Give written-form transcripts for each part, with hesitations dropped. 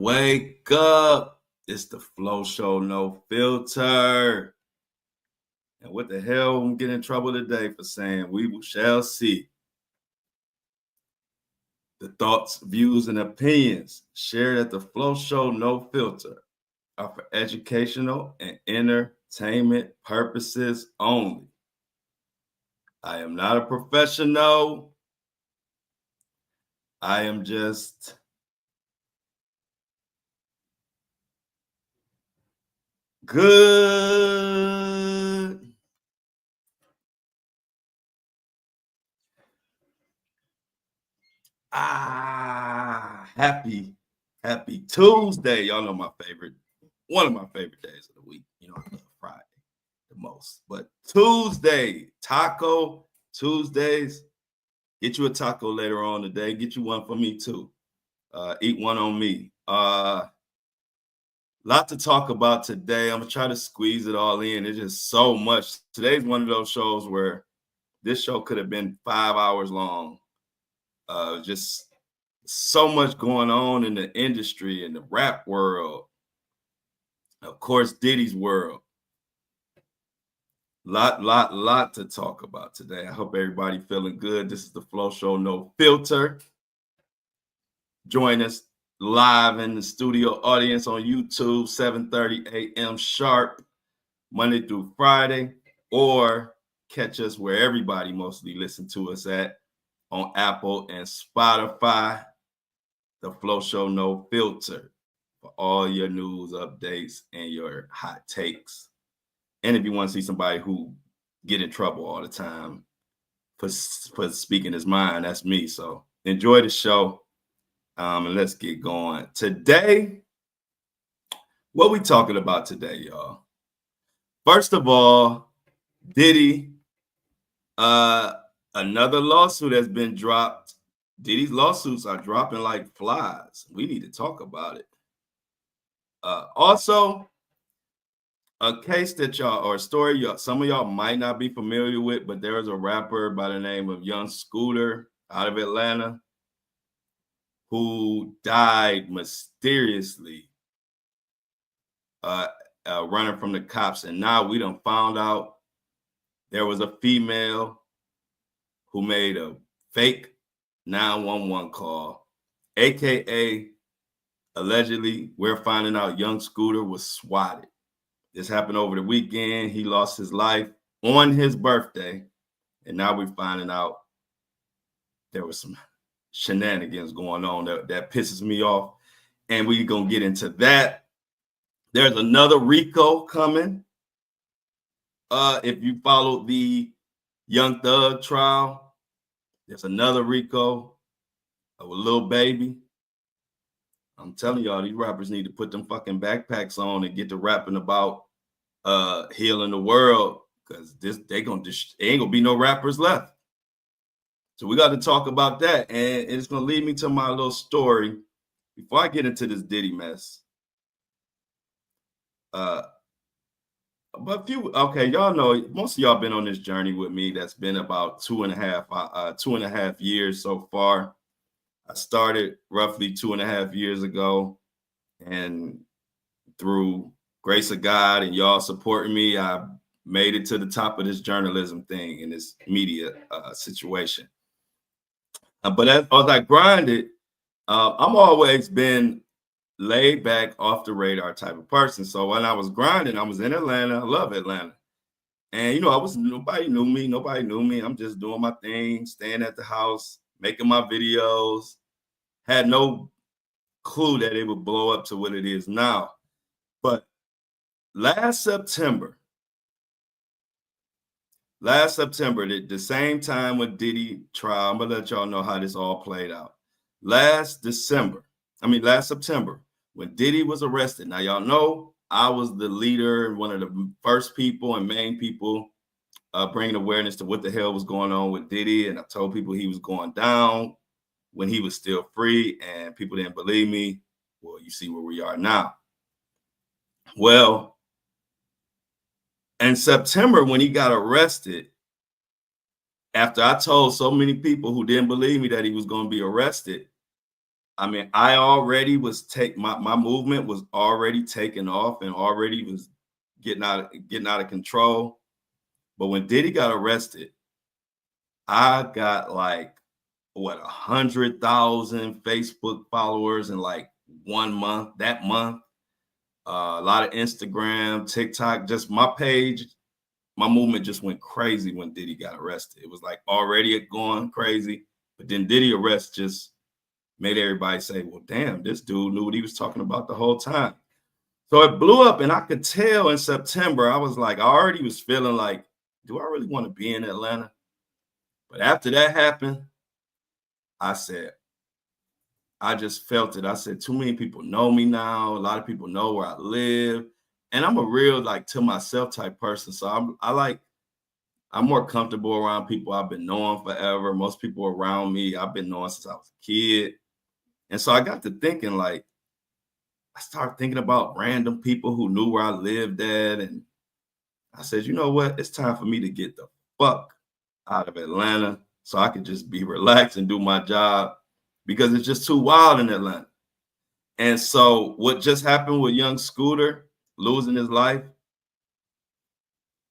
Wake up. It's the Flow Show, no filter. And what the hell I'm getting in trouble today for saying we shall see. The thoughts, views, and opinions shared at the Flow Show, no filter are for educational and entertainment purposes only. I am not a professional. I am just good. Happy Tuesday. Y'all know my favorite, one of my favorite days of the week. You know, I love Friday the most. But Tuesday, Taco Tuesdays. Get you a taco later on today. Get you one for me too. Eat one on me. Lot to talk about today. I'm gonna try to squeeze it all in. It's just so much. Today's one of those shows where this show could have been 5 hours long. Just so much going on in the industry, in the rap world, of course, Diddy's world. Lot to talk about today. I hope everybody feeling good. This is the Flow Show, no filter. Join us live in the studio audience on YouTube, 7:30 a.m. sharp, Monday through Friday, or catch us where everybody mostly listen to us at, on Apple and Spotify. The Flow Show, no filter, for all your news updates and your hot takes. And if you want to see somebody who get in trouble all the time for speaking his mind, that's me. So enjoy the show, and let's get going. Today, what we talking about today, y'all? First of all, Diddy, another lawsuit has been dropped. Diddy's lawsuits are dropping like flies. We need to talk about it. Also, a case that y'all, or a story some of y'all might not be familiar with, but there is a rapper by the name of Young Scooter out of Atlanta who died mysteriously running from the cops. And now we done found out there was a female who made a fake 911 call, aka allegedly we're finding out Young Scooter was swatted. This happened over the weekend. He lost his life on his birthday, and now we're finding out there was some shenanigans going on that pisses me off, and we're gonna get into that. There's another RICO coming. If you follow the Young Thug trial, there's another RICO of a little baby. I'm telling y'all, these rappers need to put them fucking backpacks on and get to rapping about healing the world, because ain't gonna be no rappers left. So we got to talk about that, and it's gonna lead me to my little story before I get into this Diddy mess. But y'all know, most of y'all been on this journey with me. That's been about 2.5 years so far. I started roughly 2.5 years ago, and through grace of God and y'all supporting me, I made it to the top of this journalism thing in this media situation. But as I grinded, I'm always been laid back, off the radar type of person. So when I was grinding, I was in Atlanta. I love Atlanta. And, nobody knew me. I'm just doing my thing, staying at the house, making my videos. Had no clue that it would blow up to what it is now. But last September, the same time with Diddy trial, I'm gonna let y'all know how this all played out. Last September, when Diddy was arrested. Now, y'all know I was the leader, one of the first people and main people bringing awareness to what the hell was going on with Diddy. And I told people he was going down when he was still free, and people didn't believe me. Well, you see where we are now. Well, in September, when he got arrested, after I told so many people who didn't believe me that he was going to be arrested, I mean, I already was my movement was already taking off and already was getting out of control. But when Diddy got arrested, I got like 100,000 Facebook followers in like 1 month. That month, a lot of Instagram, TikTok, just my page. My movement just went crazy when Diddy got arrested. It was like already going crazy, but then Diddy arrest just made everybody say, well, damn, this dude knew what he was talking about the whole time. So it blew up, and I could tell in September, I was like, I already was feeling like, do I really want to be in Atlanta? But after that happened, I said, I just felt it. I said, too many people know me now. A lot of people know where I live. And I'm a real like to myself type person. So I'm more comfortable around people I've been knowing forever. Most people around me, I've been knowing since I was a kid. And so I got to thinking, like, I started thinking about random people who knew where I lived at. And I said, you know what? It's time for me to get the fuck out of Atlanta so I could just be relaxed and do my job because it's just too wild in Atlanta. And so what just happened with young Scooter losing his life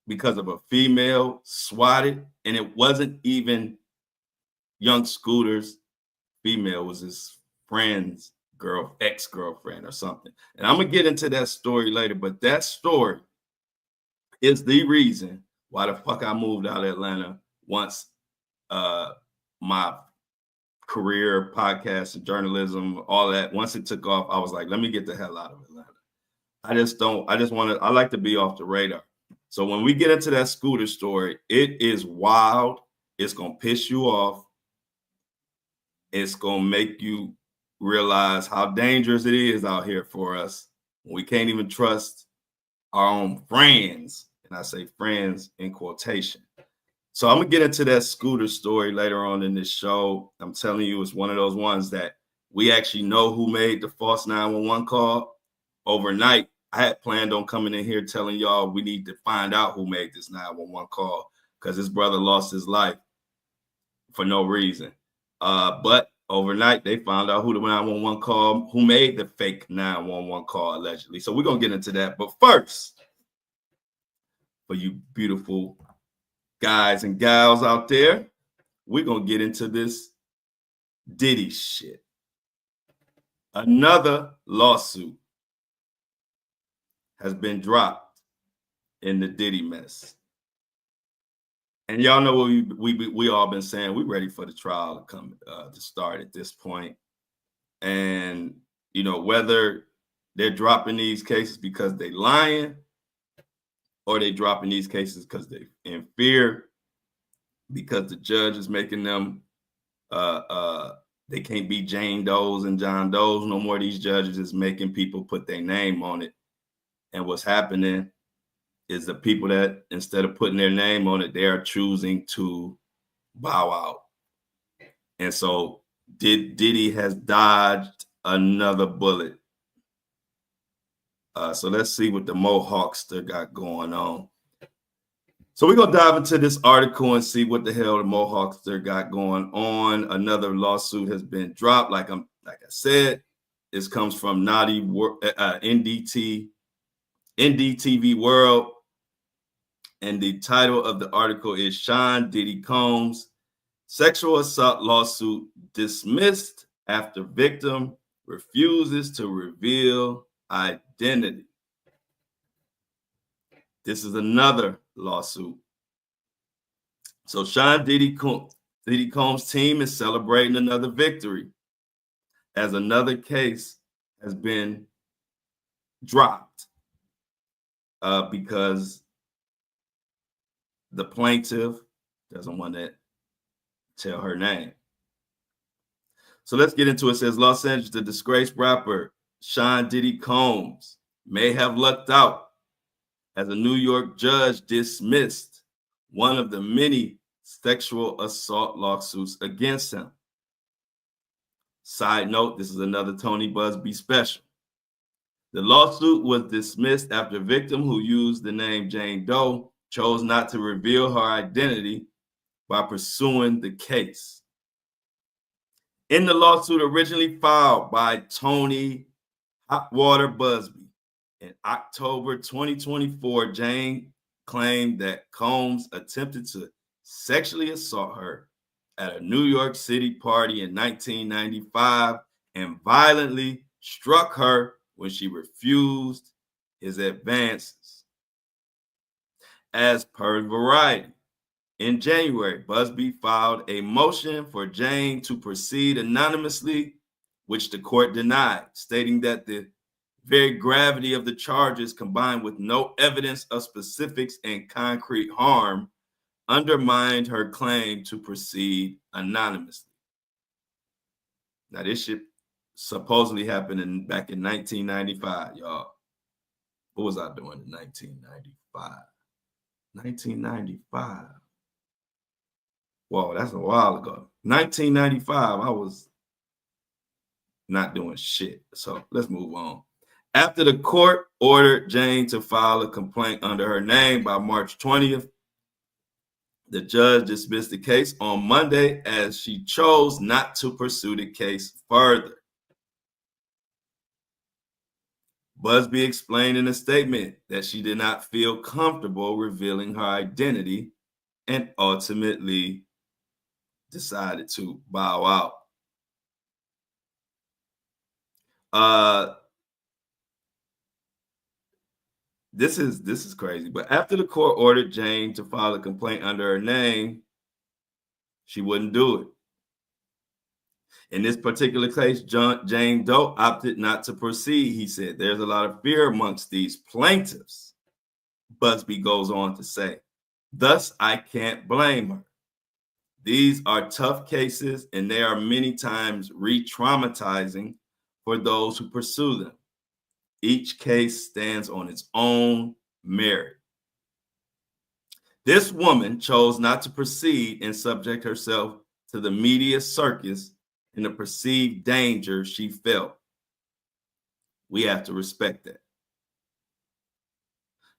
because of a female swatted, and it wasn't even young Scooter's female, it was his friend's ex-girlfriend or something. And I'm gonna get into that story later, but that story is the reason why the fuck I moved out of Atlanta once my career, podcast, and journalism, all that, once it took off, I was like, let me get the hell out of Atlanta. I like to be off the radar. So when we get into that Scooter story, it is wild. It's going to piss you off. It's going to make you realize how dangerous it is out here for us. We can't even trust our own friends. And I say friends in quotation. So I'm going to get into that Scooter story later on in this show. I'm telling you, it's one of those ones that we actually know who made the false 911 call. Overnight, I had planned on coming in here telling y'all we need to find out who made this 911 call because his brother lost his life for no reason. But overnight, they found out who the 911 call, who made the fake 911 call allegedly. So we're going to get into that. But first, for you beautiful guys and gals out there, we're going to get into this Diddy shit. Another lawsuit has been dropped in the Diddy mess. And y'all know what we all been saying. We're ready for the trial to come to start at this point. And, you know, whether they're dropping these cases because they lying or they dropping these cases because they in fear, because the judge is making them they can't be Jane Does and John Does no more. These judges is making people put their name on it. And what's happening is the people that, instead of putting their name on it, they are choosing to bow out. And so Diddy has dodged another bullet. So let's see what the Mohawkster got going on. So we're going to dive into this article and see what the hell the Mohawkster got going on. Another lawsuit has been dropped. Like I said, this comes from NDTV World. And the title of the article is Sean Diddy Combs sexual assault lawsuit dismissed after victim refuses to reveal identity. This is another lawsuit. So Sean Diddy Combs' team is celebrating another victory as another case has been dropped because the plaintiff doesn't want to tell her name. So let's get into it. It says Los Angeles, the disgraced rapper Sean Diddy Combs may have lucked out as a New York judge dismissed one of the many sexual assault lawsuits against him. Side note, this is another Tony Busby special. The lawsuit was dismissed after a victim who used the name Jane Doe chose not to reveal her identity by pursuing the case. In the lawsuit originally filed by Tony Hotwater Busby in October 2024, Jane claimed that Combs attempted to sexually assault her at a New York City party in 1995 and violently struck her when she refused his advances. As per Variety, in January, Busby filed a motion for Jane to proceed anonymously, which the court denied, stating that the very gravity of the charges combined with no evidence of specifics and concrete harm undermined her claim to proceed anonymously. Now, this shit supposedly happened back in 1995, y'all. What was I doing in 1995? 1995. Whoa, that's a while ago. 1995, I was not doing shit. So let's move on. After the court ordered Jane to file a complaint under her name by March 20th, the judge dismissed the case on Monday as she chose not to pursue the case further. Busby explained in a statement that she did not feel comfortable revealing her identity and ultimately decided to bow out. This is crazy. But after the court ordered Jane to file a complaint under her name, she wouldn't do it. In this particular case, Jane Doe opted not to proceed. He said, "There's a lot of fear amongst these plaintiffs," Busby goes on to say. "Thus, I can't blame her. These are tough cases, and they are many times re-traumatizing for those who pursue them. Each case stands on its own merit. This woman chose not to proceed and subject herself to the media circus and the perceived danger she felt. We have to respect that."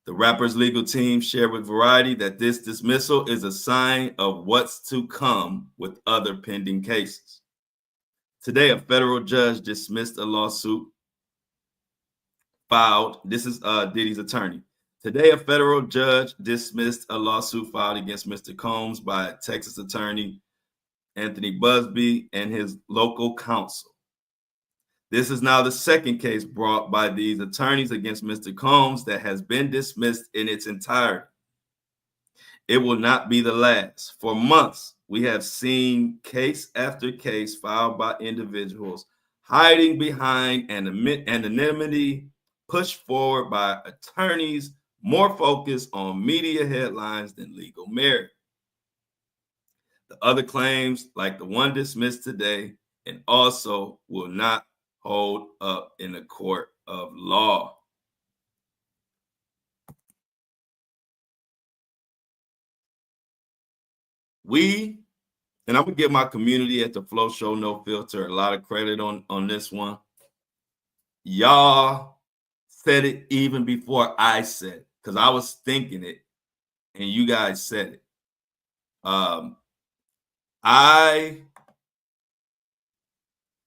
The rapper's legal team shared with Variety that this dismissal is a sign of what's to come with other pending cases. Today, a federal judge dismissed a lawsuit filed. This is Diddy's attorney. Today, a federal judge dismissed a lawsuit filed against Mr. Combs by Texas attorney Anthony Busby and his local counsel. This is now the second case brought by these attorneys against Mr. Combs that has been dismissed in its entirety. It will not be the last. For months, we have seen case after case filed by individuals hiding behind anonymity, pushed forward by attorneys more focused on media headlines than legal merit. The other claims, like the one dismissed today, and also will not hold up in the court of law. And I'm gonna give my community at the Flow Show No Filter a lot of credit on this one. Y'all said it even before I said it, because I was thinking it, and you guys said it.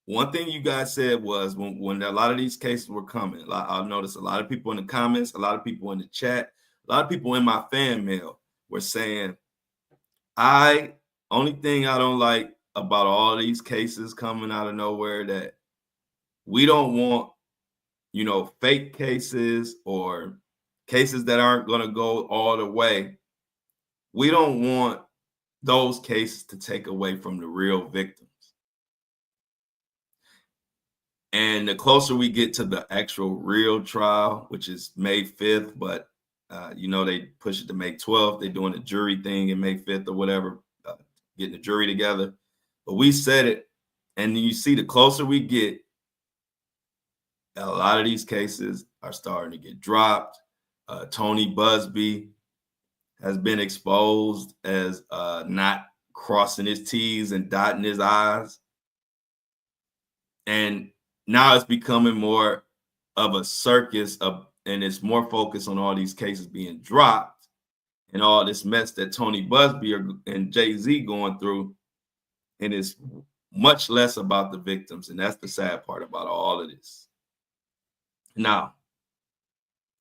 One thing you guys said was when a lot of these cases were coming, I'll notice a lot of people in the comments, a lot of people in the chat, a lot of people in my fan mail were saying, only thing I don't like about all these cases coming out of nowhere, that we don't want, fake cases or cases that aren't going to go all the way. We don't want those cases to take away from the real victims. And the closer we get to the actual real trial, which is May 5th, but they push it to May 12th. They're doing a jury thing in May 5th or whatever, getting the jury together. But we said it, and you see the closer we get, a lot of these cases are starting to get dropped. Tony Busby has been exposed as not crossing his T's and dotting his I's. And now it's becoming more of a circus and it's more focused on all these cases being dropped and all this mess that Tony Busby and Jay-Z going through. And it's much less about the victims. And that's the sad part about all of this. Now,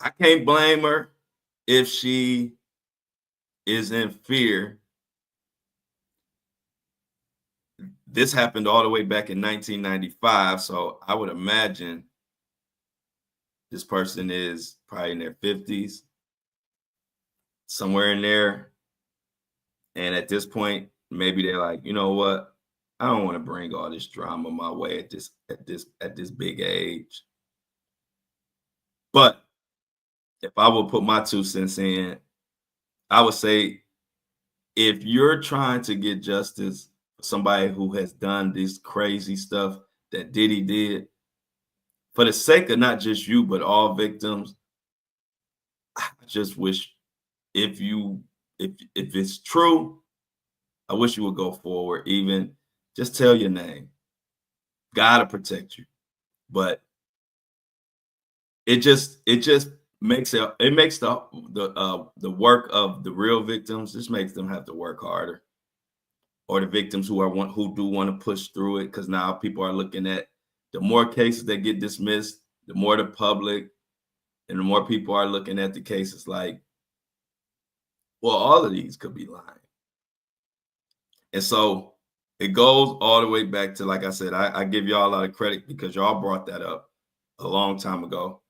I can't blame her if she is in fear. This happened all the way back in 1995. So I would imagine this person is probably in their 50s, somewhere in there. And at this point, maybe they're like, you know what? I don't want to bring all this drama my way at this big age. But if I would put my 2 cents in, I would say if you're trying to get justice for somebody who has done this crazy stuff that Diddy did, for the sake of not just you, but all victims, I just wish if it's true, I wish you would go forward. Even just tell your name. Gotta protect you. But it just makes the work of the real victims, just makes them have to work harder. Or the victims who do want to push through it, because now people are looking at the more cases that get dismissed, the more the public and the more people are looking at the cases like, well, all of these could be lying. And so it goes all the way back to, like I said, I give y'all a lot of credit because y'all brought that up a long time ago.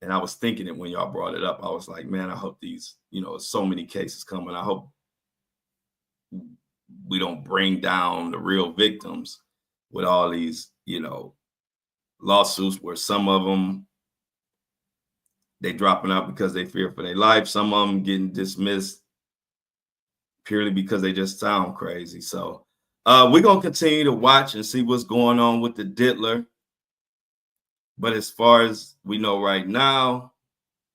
And I was thinking it when y'all brought it up. I was like, man, I hope these, so many cases coming. I hope we don't bring down the real victims with all these, lawsuits where some of them, they dropping out because they fear for their life. Some of them getting dismissed purely because they just sound crazy. So we're going to continue to watch and see what's going on with the Diddler. But as far as we know right now,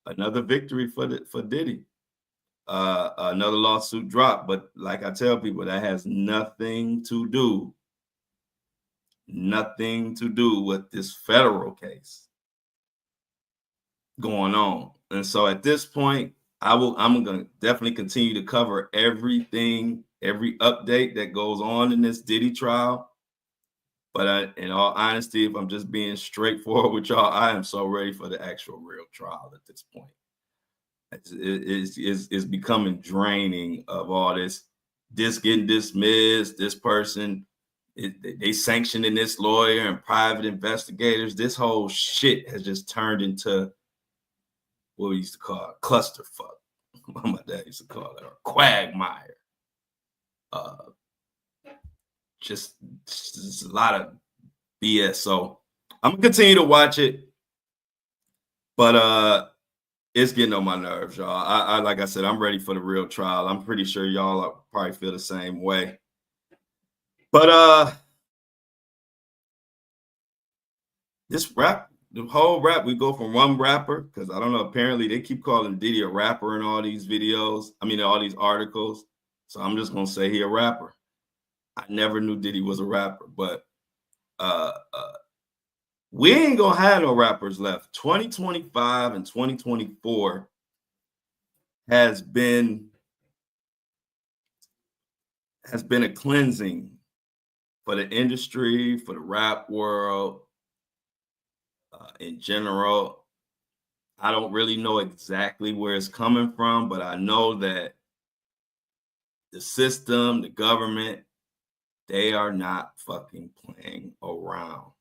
another victory for Diddy. Another lawsuit dropped. But like I tell people, that has nothing to do with this federal case going on. And so at this point, I'm going to definitely continue to cover everything, every update that goes on in this Diddy trial. But in all honesty, if I'm just being straightforward with y'all, I am so ready for the actual real trial at this point. It's becoming draining of all this getting dismissed, this person, they sanctioning this lawyer and private investigators. This whole shit has just turned into what we used to call a clusterfuck. My dad used to call it a quagmire. Just a lot of BS. So I'm gonna continue to watch it, but it's getting on my nerves, y'all. I like I said, I'm ready for the real trial. I'm pretty sure y'all probably feel the same way. But the whole rap, we go from one rapper, because I don't know, apparently they keep calling Diddy a rapper in all these videos. I mean, all these articles. So I'm just gonna say he a rapper. I never knew Diddy was a rapper, but we ain't gonna have no rappers left. 2025 and 2024 has been a cleansing for the industry, for the rap world in general. I don't really know exactly where it's coming from, but I know that the system, the government, they are not fucking playing around.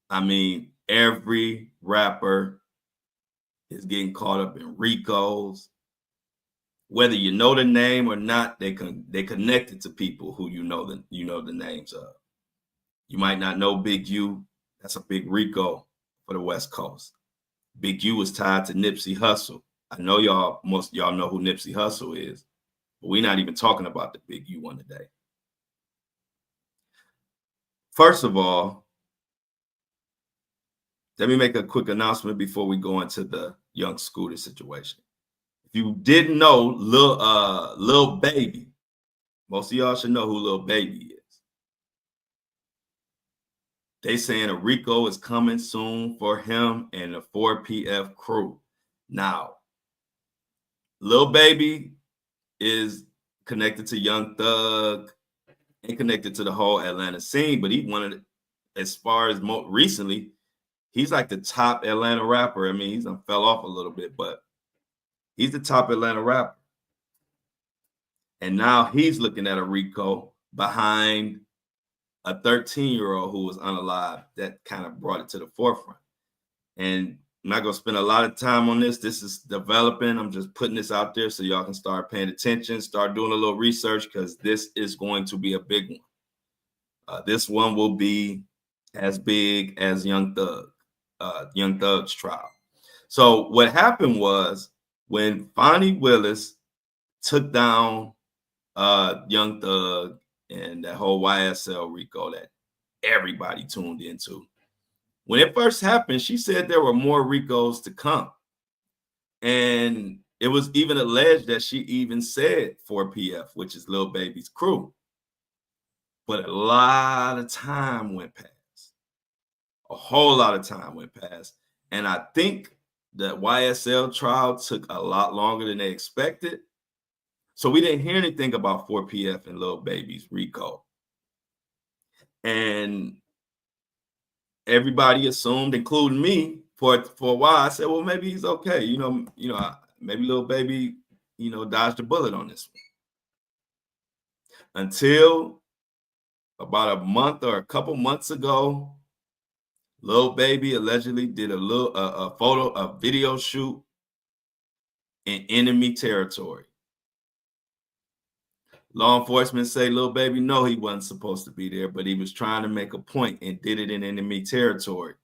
I mean, every rapper is getting caught up in RICOs. Whether you know the name or not, they connected to people who you know the names of. You might not know Big U. That's a big RICO for the West Coast. Big U is tied to Nipsey Hussle. I know most of y'all know who Nipsey Hussle is, but we're not even talking about the Big U one today. First of all, let me make a quick announcement before we go into the Young Scooter situation. If you didn't know, Lil Baby, most of y'all should know who Lil Baby is. They saying a RICO is coming soon for him and the 4PF crew. Now, Lil Baby is connected to Young Thug. and connected to the whole Atlanta scene. But he wanted, as far as more recently, he's like the top Atlanta rapper. I mean, he's fell off a little bit, but he's the top Atlanta rapper. And now he's looking at a RICO behind a 13-year-old who was unalive. That kind of brought it to the forefront. And I'm not going to spend a lot of time on this. This is developing. I'm just putting this out there so y'all can start paying attention, start doing a little research, because this is going to be a big one. This one will be as big as Young Thug's trial. So what happened was, when Fonnie Willis took down Young Thug and that whole YSL RICO that everybody tuned into, when it first happened, she said there were more RICOs to come. And it was even alleged that she even said 4PF, which is Lil Baby's crew. But a lot of time went past. A whole lot of time went past. And I think the YSL trial took a lot longer than they expected. So we didn't hear anything about 4PF and Lil Baby's RICO. And everybody assumed, including me, for a while, I said, well, maybe he's okay. Maybe Lil Baby, dodged a bullet on this one. Until about a month or a couple months ago, Lil Baby allegedly did a video shoot in enemy territory. Law enforcement say Lil Baby no, he wasn't supposed to be there, but he was trying to make a point and did it in enemy territory.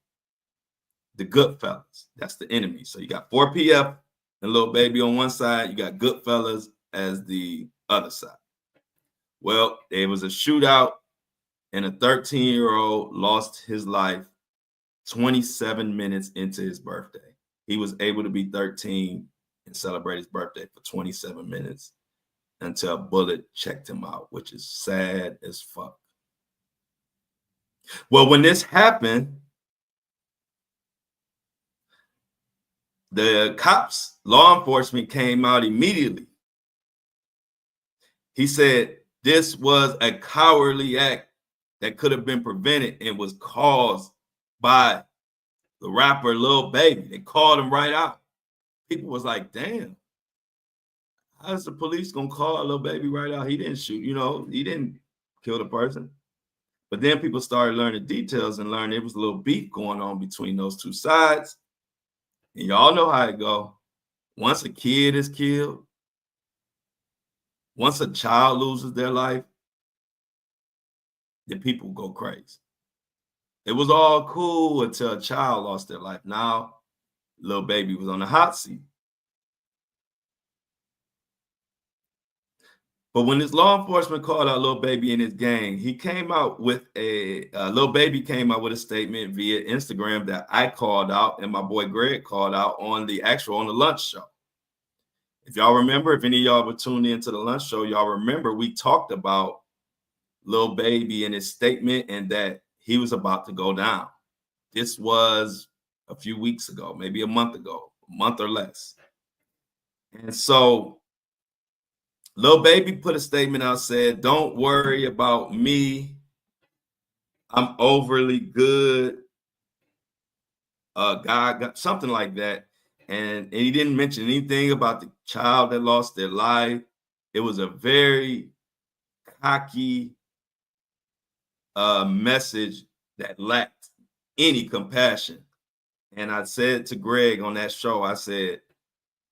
The Goodfellas, that's the enemy. So you got 4PF and Lil Baby on one side, you got Goodfellas as the other side. Well, there was a shootout, and a 13-year-old lost his life 27 minutes into his birthday. He was able to be 13 and celebrate his birthday for 27 minutes until a bullet checked him out, which is sad as fuck. Well, when this happened, the cops, law enforcement, came out immediately. He said this was a cowardly act that could have been prevented and was caused by the rapper Lil Baby. They called him right out. People was like, damn, how's the police gonna call Lil Baby right out? He didn't shoot, he didn't kill the person. But then people started learning details and learned there was a little beef going on between those two sides. And y'all know how it go. Once a kid is killed, once a child loses their life, then people go crazy. It was all cool until a child lost their life. Now, Lil Baby was on the hot seat. But when this law enforcement called out Lil Baby and his gang, he came out with Lil Baby came out with a statement via Instagram that I called out and my boy Greg called out on the lunch show. If y'all remember, if any of y'all were tuned into the lunch show, y'all remember we talked about Lil Baby and his statement and that he was about to go down. This was a few weeks ago, maybe a month or less. And so Lil Baby put a statement out, said, don't worry about me. I'm overly good. God got something like that. And he didn't mention anything about the child that lost their life. It was a very cocky message that lacked any compassion. And I said to Greg on that show, I said,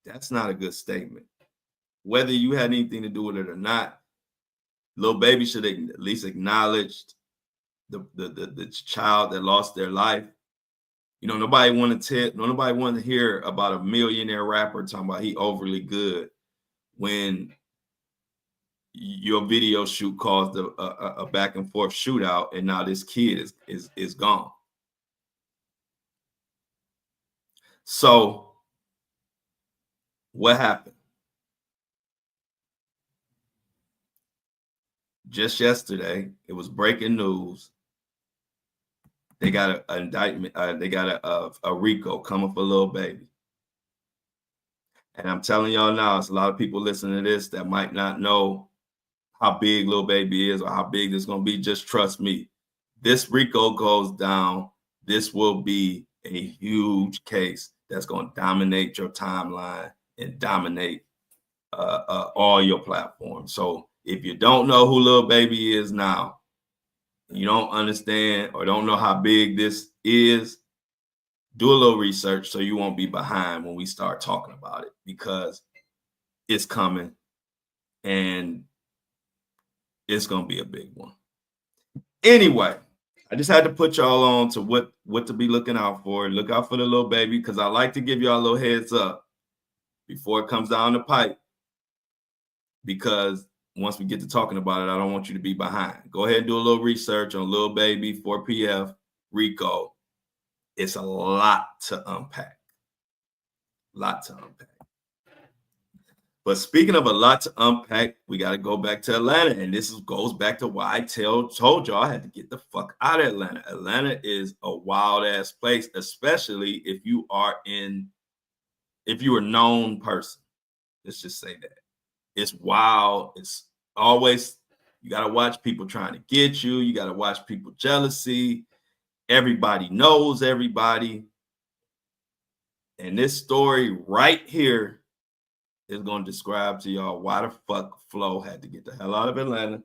that's not a good statement. Whether you had anything to do with it or not, Lil Baby should have at least acknowledged the child that lost their life. Nobody wanted to hear about a millionaire rapper talking about he overly good when your video shoot caused a back and forth shootout, and now this kid is gone. So what happened? Just yesterday, it was breaking news. They got an indictment. They got a RICO coming for Lil Baby. And I'm telling y'all now, it's a lot of people listening to this that might not know how big Lil Baby is or how big it's going to be. Just trust me. This RICO goes down. This will be a huge case that's going to dominate your timeline and dominate all your platforms. So if you don't know who Lil Baby is now, you don't understand or don't know how big this is, do a little research so you won't be behind when we start talking about it, because it's coming and it's going to be a big one. Anyway, I just had to put y'all on to what to be looking out for. Look out for the Lil Baby, because I like to give y'all a little heads up before it comes down the pipe, because once we get to talking about it, I don't want you to be behind. Go ahead and do a little research on Lil Baby, 4PF, RICO. It's a lot to unpack. But speaking of a lot to unpack, we got to go back to Atlanta. And this goes back to why I told y'all I had to get the fuck out of Atlanta. Atlanta is a wild ass place, especially if you are a known person. Let's just say that. It's wild. It's always, you got to watch people trying to get you. You got to watch people jealousy. Everybody knows everybody. And this story right here is going to describe to y'all why the fuck Flo had to get the hell out of Atlanta.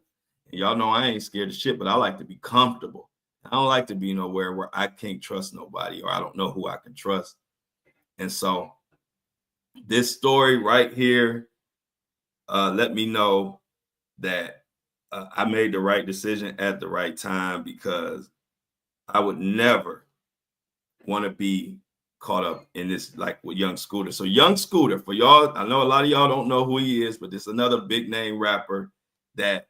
And y'all know I ain't scared of shit, but I like to be comfortable. I don't like to be nowhere where I can't trust nobody or I don't know who I can trust. And so this story right here let me know that I made the right decision at the right time, because I would never want to be caught up in this, like with Young Scooter. So Young Scooter, for y'all, I know a lot of y'all don't know who he is, but this is another big name rapper that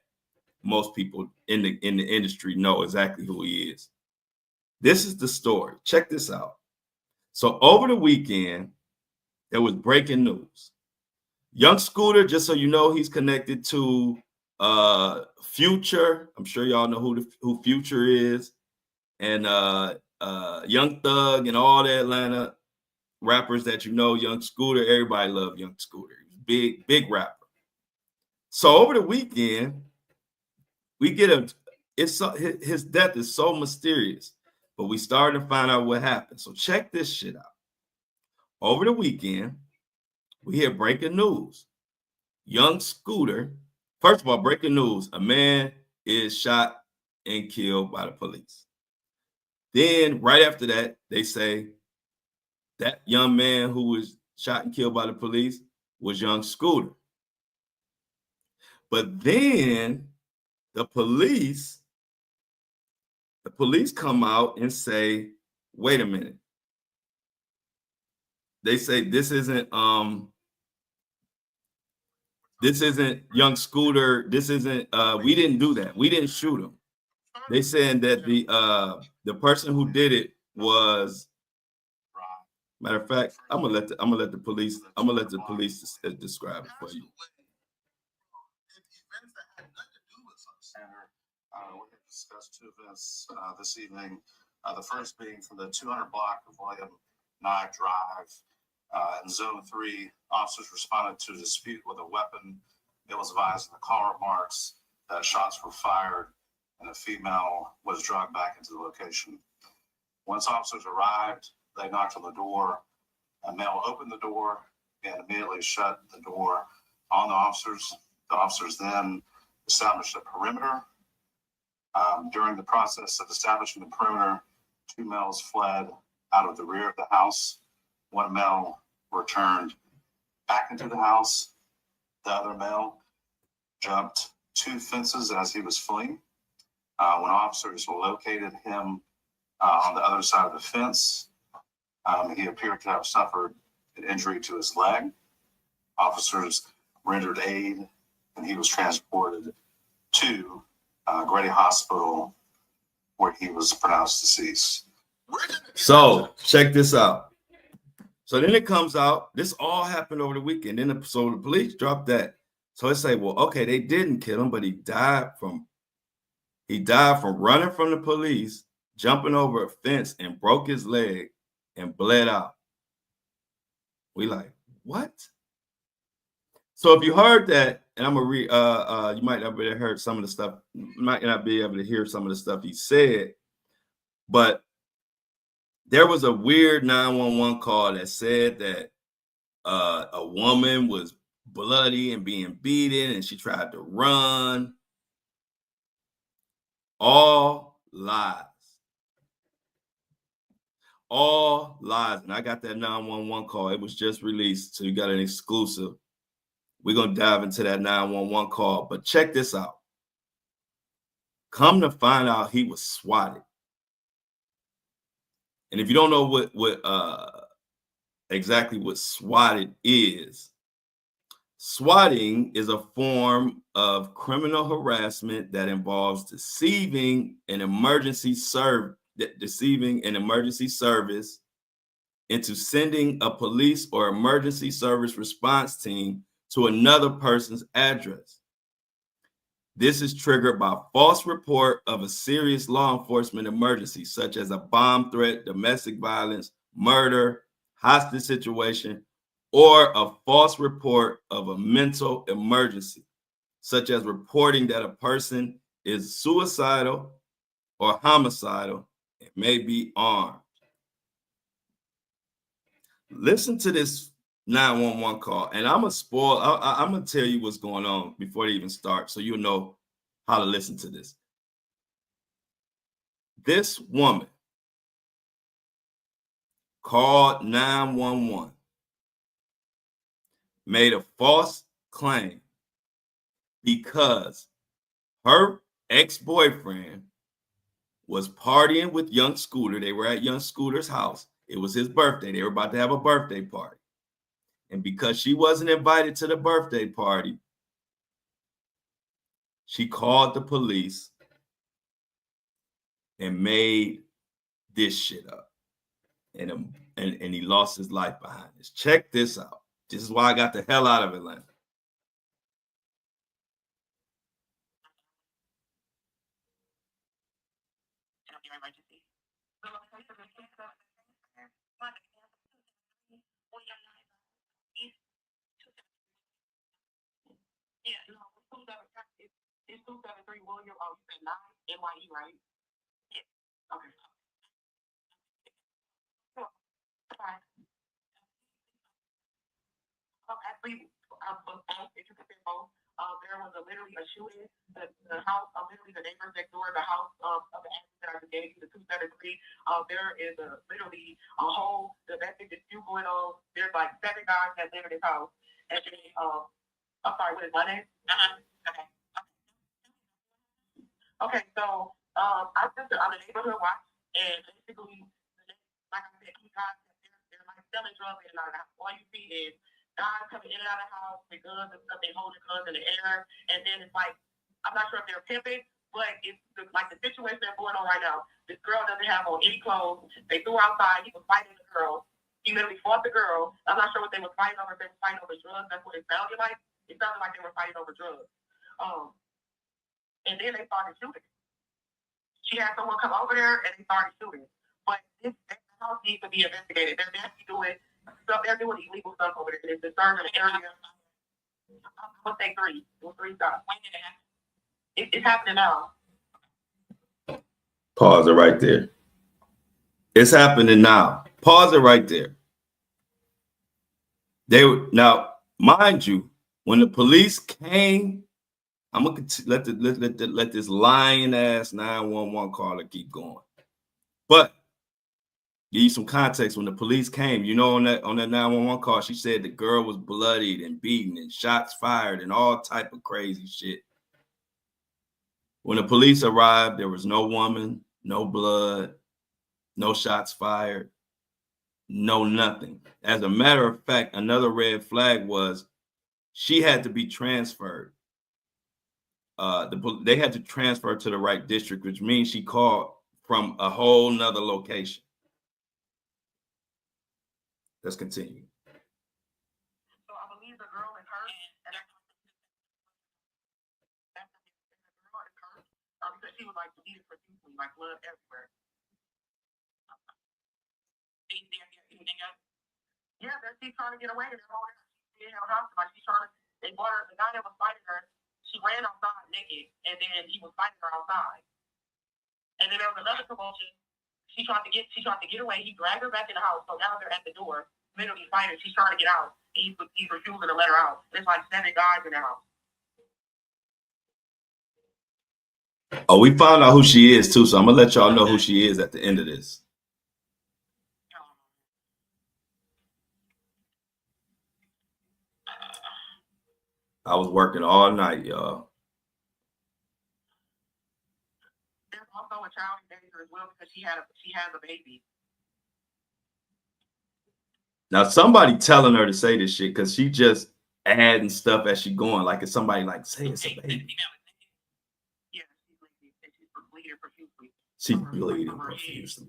most people in the industry know exactly who he is. This is the story. Check this out. So over the weekend, there was breaking news. Young Scooter, just so you know, he's connected to Future. I'm sure y'all know who Future is, and Young Thug and all the Atlanta rappers that you know. Young Scooter, everybody loved Young Scooter. Big rapper. So over the weekend, we get his death is so mysterious, but we started to find out what happened. So check this shit out. Over the weekend, we hear breaking news. Young Scooter, first of all, breaking news, a man is shot and killed by the police. Then right after that, they say that young man who was shot and killed by the police was Young Scooter. But then the police come out and say, wait a minute. They say this isn't Young Scooter. This isn't we didn't do that. We didn't shoot him. They saying that the person who did it was, matter of fact, I'm gonna let the police describe it for you. We have discussed two events this evening. The first being from the 200 block of William Nye Drive. In Zone 3, officers responded to a dispute with a weapon. It was advised in the call remarks that shots were fired and a female was dragged back into the location. Once officers arrived, they knocked on the door. A male opened the door and immediately shut the door on the officers. The officers then established a perimeter. During the process of establishing the perimeter, two males fled out of the rear of the house. One male returned back into the house. The other male jumped two fences as he was fleeing. When officers located him on the other side of the fence, he appeared to have suffered an injury to his leg. Officers rendered aid, and he was transported to Grady Hospital, where he was pronounced deceased. So check this out. So then it comes out, this all happened over the weekend. Then so the police dropped that. So they say, well, okay, they didn't kill him, but he died from running from the police, jumping over a fence and broke his leg and bled out. We like, what? So if you heard that, and I'm gonna read. You might not be able to hear some of the stuff. Might not be able to hear some of the stuff he said, but there was a weird 911 call that said that a woman was bloody and being beaten, and she tried to run. All lies. All lies. And I got that 911 call. It was just released, so you got an exclusive. We're going to dive into that 911 call. But check this out. Come to find out, he was swatted. And if you don't know what exactly what swatted is, swatting is a form of criminal harassment that involves deceiving an emergency service into sending a police or emergency service response team to another person's address. This is triggered by false report of a serious law enforcement emergency, such as a bomb threat, domestic violence, murder, hostage situation, or a false report of a mental emergency, such as reporting that a person is suicidal or homicidal and may be armed. Listen to this 911 call, and I'm gonna tell you what's going on before they even start, so you'll know how to listen to this. This woman called 911, made a false claim because her ex-boyfriend was partying with young Scooter. They were at young Scooter's house. It was his birthday. They were about to have a birthday party. And because she wasn't invited to the birthday party, she called the police and made this shit up. And he lost his life behind this. Check this out. This is why I got the hell out of Atlanta. Yeah, no, it's 273 William. Oh, you said 9 NYE, right? Yeah. Okay. So, actually, if you compare both, there was literally a shooting. The house, literally the neighbors next door, the house of the address that I just gave you, the 273. There is literally a whole domestic dispute going on. There's like 7 guys that live in this house, and then I'm sorry, what is my name? Okay. Okay, so I'm a neighborhood watch, and basically, like I said, these guys, they're like selling drugs in and out of the house. All you see is guys coming in and out of the house with guns and stuff. They hold the guns in the air, and then it's like, I'm not sure if they're pimping, but it's like the situation that's going on right now. This girl doesn't have on any clothes. They threw her outside. He was fighting the girl. He literally fought the girl. I'm not sure what they were fighting over. If they were fighting over drugs. That's what it sounded like. It sounded like they were fighting over drugs. And then they started shooting. She had someone come over there and they started shooting. But this house needs to be investigated. They're actually doing stuff. They're doing illegal stuff over there. It's disturbing the area. I would say 3. It was 3 shots. When did it happen? It's happening now. Pause it right there. It's happening now. Pause it right there. Now, mind you, when the police came, I'm gonna let this lying ass 911 caller keep going. But give you some context. When the police came, you know, on that 911 call, she said the girl was bloodied and beaten and shots fired and all type of crazy shit. When the police arrived, there was no woman, no blood, no shots fired, no nothing. As a matter of fact, another red flag was she had to be transferred. They had to transfer to the right district, which means she called from a whole nother location. Let's continue. So I believe the girl is hurt. And the girl is hurt because she was like bleeding profusely, like blood everywhere. Anything else? Yeah, that she's trying to get away and they're holding her. She's being held hostage. Like she's trying to They brought her, the guy that was fighting her, she ran outside naked, and then he was fighting her outside. And then there was another commotion. She tried to get away. He dragged her back in the house. So now they're at the door, literally fighting. She's trying to get out. He's refusing to let her out. There's like 7 guys in the house. Oh, we found out who she is too, so I'm gonna let y'all know who she is at the end of this. I was working all night, y'all. There's also a child in danger as well because she has a baby. Now somebody telling her to say this shit because she just adding stuff as she going, like it's somebody like say it's a baby. Yeah, she's bleeding profusely. She's bleeding profusely.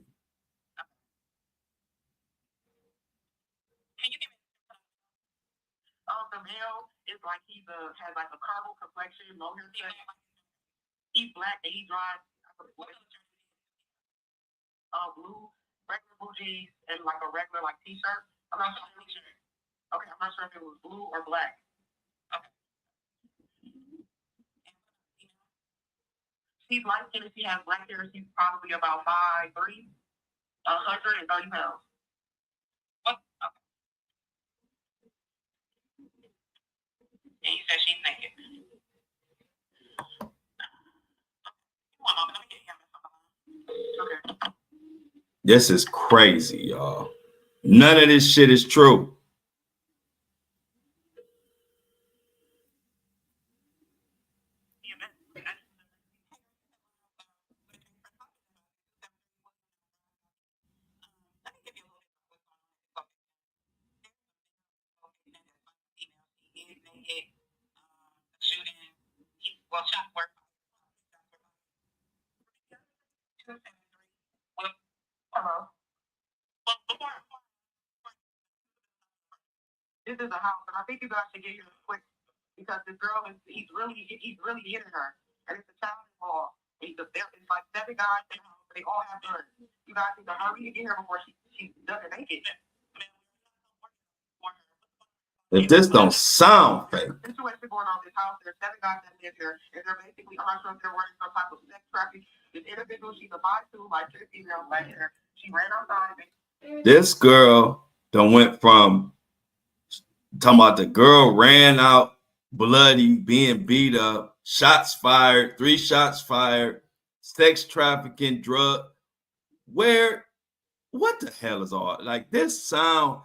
The male is like has like a caramel complexion, long hair. He's black and he drives blue, regular blue jeans and like a regular like t-shirt. I'm not sure. Okay, I'm not sure if it was blue or black. Okay. She's light skinned and she has black hair. She's probably about 5'3", 130 pounds. What? Okay. And you said she's naked. Okay. This is crazy, y'all. None of this shit is true. This is a house, and I think you guys should get here quick because this girl he's really hitting her, and it's a child involved. It's like 7 guys in the house, they all have guns. You guys need to hurry to get here before she doesn't make it. If this don't sound fake. The situation going on in this house, there's 7 guys that live here, and they're basically, I'm not sure if they're working some type of sex trafficking. This individual, she's a 5'2", like 3 female, black hair. She ran outside. This girl done went from talking about the girl ran out bloody, being beat up, shots fired, 3 shots fired, sex trafficking, drug. What the hell is all like this sounds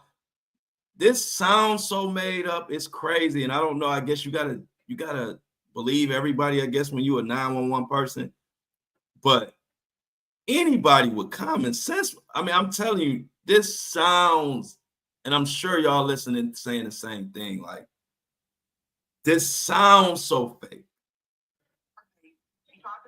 so made up. It's crazy. And I don't know. I guess you gotta believe everybody, I guess, when you're a 911 person. But anybody with common sense, I mean, I'm telling you, this sounds, and I'm sure y'all listening saying the same thing. Like, this sounds so fake. She tried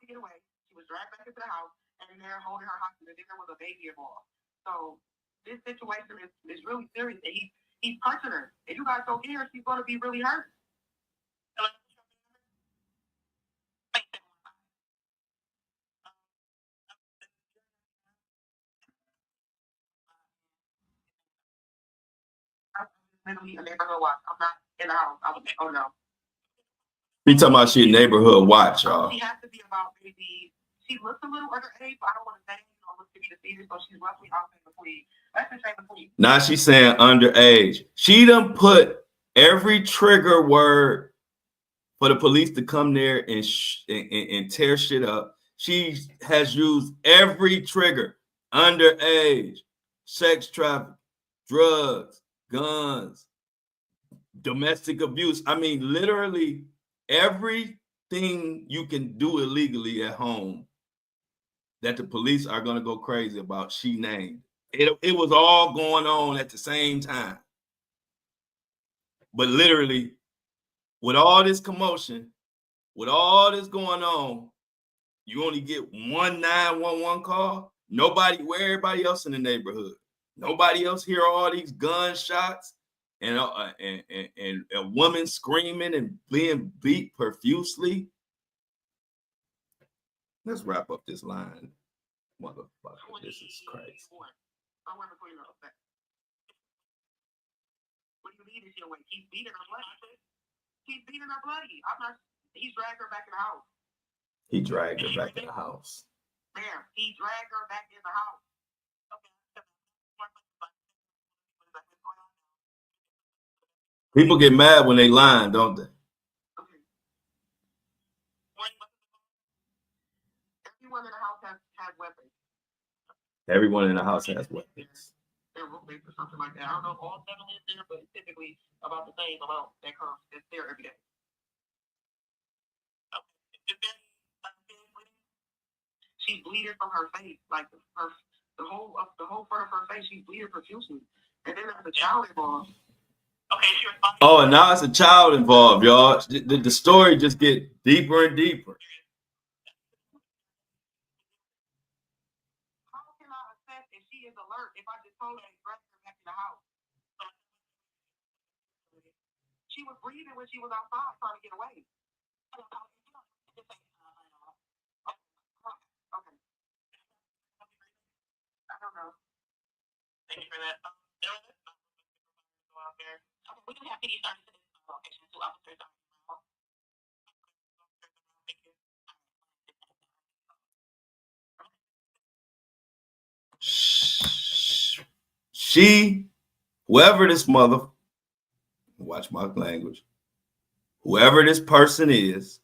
to get away. She was dragged back into the house, and they're holding her hostage. And there was a baby involved. So this situation is really serious. And he's punching her. If you guys don't get her, she's going to be really hurt. Literally a neighborhood watch. I'm not in the house. Oh no. He talking about she a neighborhood watch, y'all. She has to be about maybe. She looks a little underage, but I don't want to say looks to be deceived, so she's roughly out in between. Let's just say between. Now she's saying underage. She done put every trigger word for the police to come there and tear shit up. She has used every trigger: underage, sex trafficking, drugs, guns, domestic abuse. I mean, literally everything you can do illegally at home that the police are going to go crazy about, she named. It was all going on at the same time. But literally, with all this commotion, with all this going on, you only get 1 911 call. Where everybody else in the neighborhood? Nobody else hear all these gunshots and a woman screaming and being beat profusely. Let's wrap up this line, motherfucker. This is crazy. What do you mean is your way? Keep beating her? He's beating her bloody. He dragged her back in the house. He dragged her back in the house. There, he dragged her back in the house. People get mad when they lying, don't they? Okay. Everyone in the house has weapons. Everyone in the house has weapons. They're roommates or something like that. I don't know if all 7 is there, but it's typically about the same amount that comes. It's there every day. She's bleeding from her face, like the whole front of her face. She's bleeding profusely, and then there's a child involved. Okay, oh, and now it's a child involved, y'all. The story just get deeper and deeper. How can I assess if she is alert if I just told her to bring her back in the house? She was breathing when she was outside trying to get away. Okay. I don't know. Thank you for that. We can have PD start to this location. 2 officers. She, whoever this mother, watch my language, whoever this person is,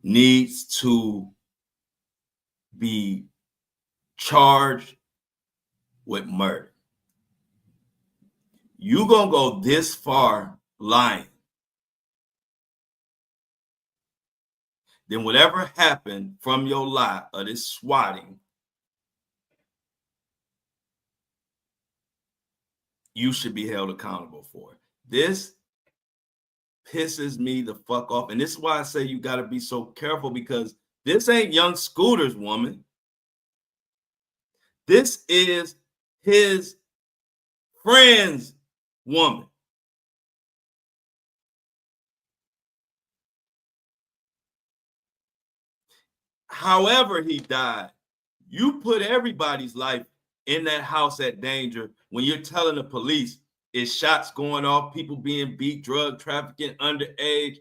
needs to be charged with murder. You gonna go this far lying, then whatever happened from your lie or this swatting, you should be held accountable for it. This pisses me the fuck off. And this is why I say you got to be so careful, because this ain't young Scooter's woman. This is his friend's woman. However he died, you put everybody's life in that house at danger when you're telling the police it's shots going off, people being beat, drug trafficking, underage.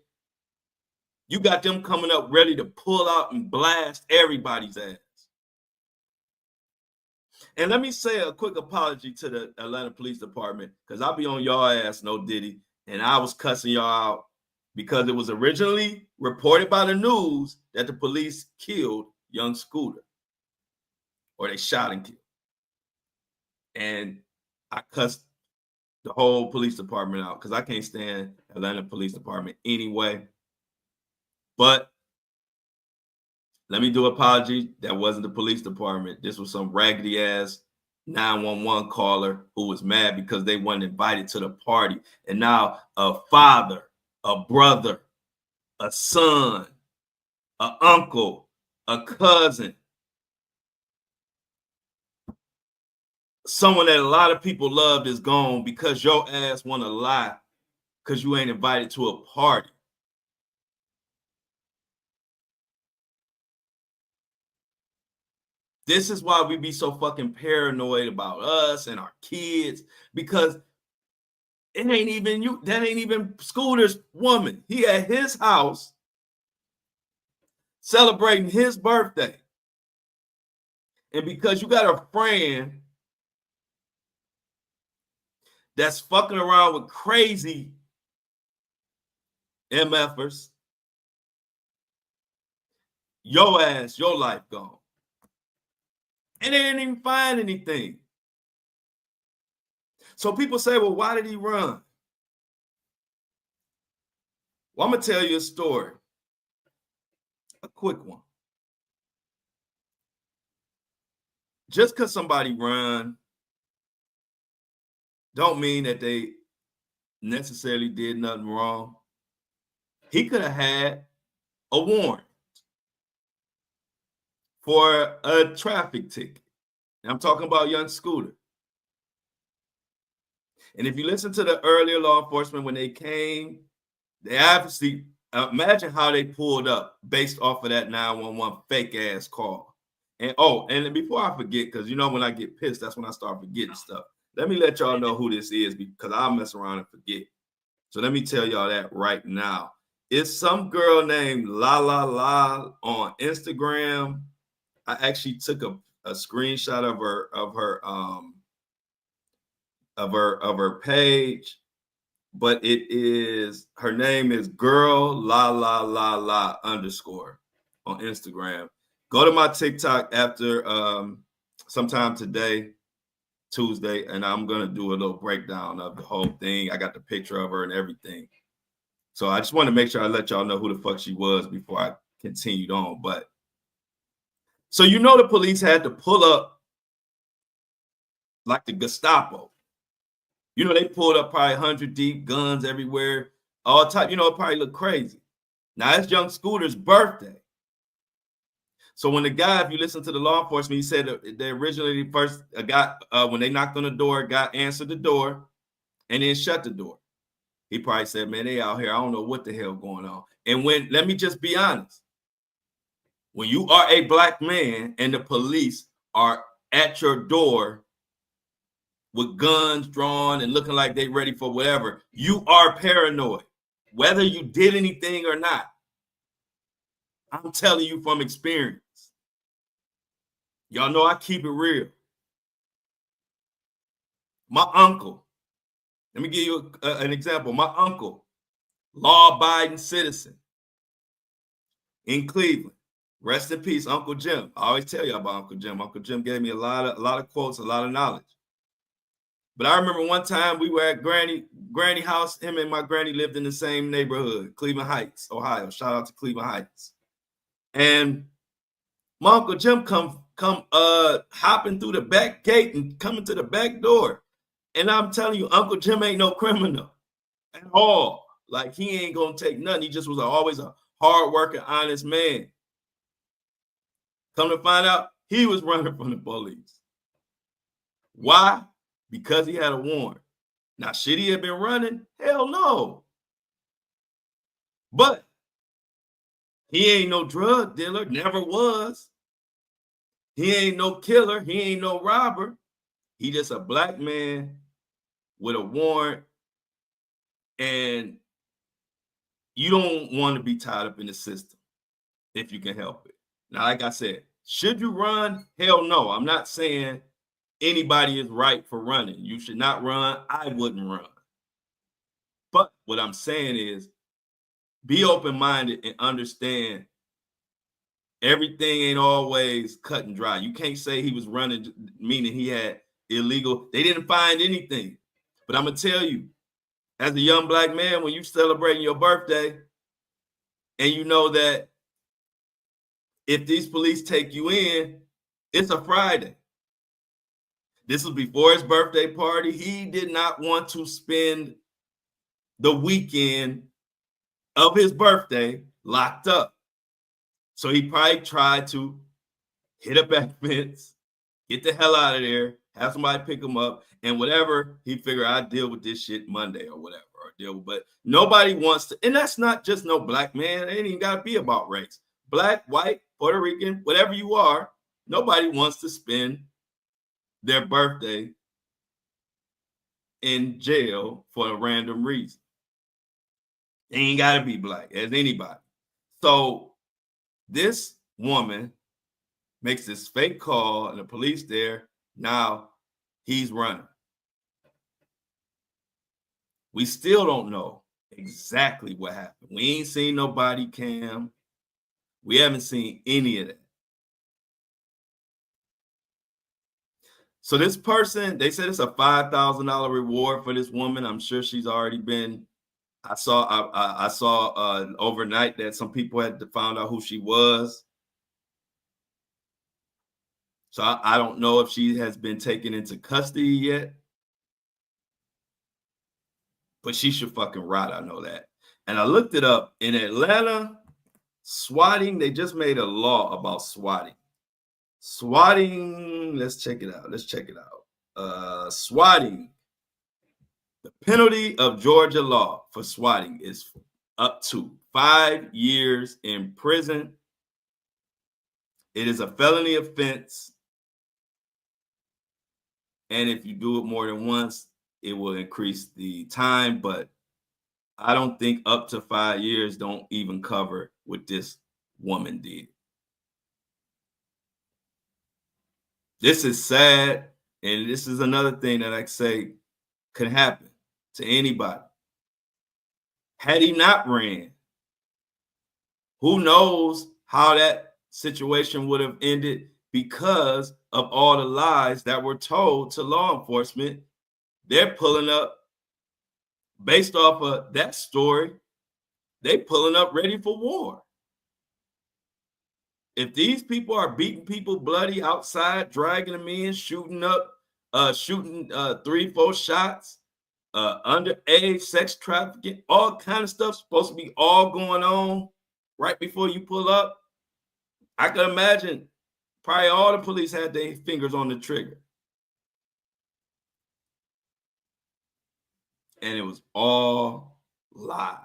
You got them coming up ready to pull out and blast everybody's ass. And let me say a quick apology to the Atlanta Police Department, because I'll be on y'all ass, no Diddy, and I was cussing y'all out because it was originally reported by the news that the police killed young Scooter, or they shot and killed. And I cussed the whole police department out because I can't stand Atlanta Police Department anyway. But let me do an apology. That wasn't the police department. This was some raggedy ass 911 caller who was mad because they weren't invited to the party. And now a father, a brother, a son, an uncle, a cousin, someone that a lot of people loved is gone because your ass want to lie because you ain't invited to a party. This is why we be so fucking paranoid about us and our kids, because it ain't even you. That ain't even Scooter's woman. He at his house celebrating his birthday. And because you got a friend that's fucking around with crazy MFers, your ass, your life gone. And they didn't even find anything. So people say, well, why did he run? Well, I'm going to tell you a story. A quick one. Just because somebody run don't mean that they necessarily did nothing wrong. He could have had a warrant for a traffic ticket. And I'm talking about young Scooter. And if you listen to the earlier law enforcement, when they came, they obviously, imagine how they pulled up based off of that 911 fake ass call. And and before I forget, because you know when I get pissed, that's when I start forgetting stuff. Let me let y'all know who this is, because I'll mess around and forget. So let me tell y'all that right now. It's some girl named La La La on Instagram. I actually took a screenshot of her page, but it is, her name is girl La La La La underscore on Instagram. Go to my TikTok after sometime today, Tuesday, and I'm gonna do a little breakdown of the whole thing. I got the picture of her and everything. So I just want to make sure I let y'all know who the fuck she was before I continued on. But so you know the police had to pull up like the Gestapo. You know, they pulled up probably 100 deep, guns everywhere, all type. You know, it probably looked crazy. Now it's young Scooter's birthday. So when the guy, if you listen to the law enforcement, he said that they originally first got, when they knocked on the door, got answered the door and then shut the door. He probably said, man, they out here, I don't know what the hell going on. And when, let me just be honest, when you are a black man and the police are at your door with guns drawn and looking like they ready for whatever, you are paranoid, whether you did anything or not. I'm telling you from experience. Y'all know I keep it real. My uncle, let me give you an example. My uncle, law-abiding citizen in Cleveland. Rest in peace, Uncle Jim. I always tell you about Uncle Jim. Uncle Jim gave me a lot of quotes, a lot of knowledge. But I remember one time we were at Granny house. Him and my granny lived in the same neighborhood, Cleveland Heights, Ohio. Shout out to Cleveland Heights. And my Uncle Jim come hopping through the back gate and coming to the back door. And I'm telling you, Uncle Jim ain't no criminal at all. Like, he ain't gonna take nothing. He just was always a hard-working, honest man. Come to find out, he was running from the police. Why? Because he had a warrant. Now, should he have been running? Hell no. But he ain't no drug dealer, never was. He ain't no killer. He ain't no robber. He just a black man with a warrant. And you don't want to be tied up in the system if you can help it. Now, like I said, should you run? Hell no. I'm not saying anybody is right for running. You should not run. I wouldn't run. But what I'm saying is be open-minded and understand everything ain't always cut and dry. You can't say he was running, meaning he had illegal. They didn't find anything. But I'm going to tell you, as a young black man, when you celebrating your birthday and you know that if these police take you in, it's a Friday. This was before his birthday party. He did not want to spend the weekend of his birthday locked up. So he probably tried to hit a back fence, get the hell out of there, have somebody pick him up, and whatever, he figured I'd deal with this shit Monday or whatever. But nobody wants to, and that's not just no black man. It ain't even got to be about race. Black, white, Puerto Rican, whatever you are, nobody wants to spend their birthday in jail for a random reason. They ain't got to be black as anybody. So this woman makes this fake call and the police there. Now he's running. We still don't know exactly what happened. We ain't seen no body cam. We haven't seen any of that. So this person, they said it's a $5,000 reward for this woman. I'm sure she's already been. I saw overnight that some people had found out who she was. So I don't know if she has been taken into custody yet. But she should fucking rot. I know that. And I looked it up. In Atlanta, swatting, they just made a law about swatting. Swatting, let's check it out. Swatting. The penalty of Georgia law for swatting is up to 5 years in prison. It is a felony offense. And if you do it more than once, it will increase the time, but I don't think up to 5 years don't even cover what this woman did. This is sad, and this is another thing that I say could happen to anybody. Had he not ran, who knows how that situation would have ended because of all the lies that were told to law enforcement. They're pulling up based off of that story. They pulling up ready for war. If these people are beating people bloody outside, dragging them in, shooting 3-4 shots, underage sex trafficking, all kind of stuff supposed to be all going on right before you pull up. I can imagine probably all the police had their fingers on the trigger. And it was all lies.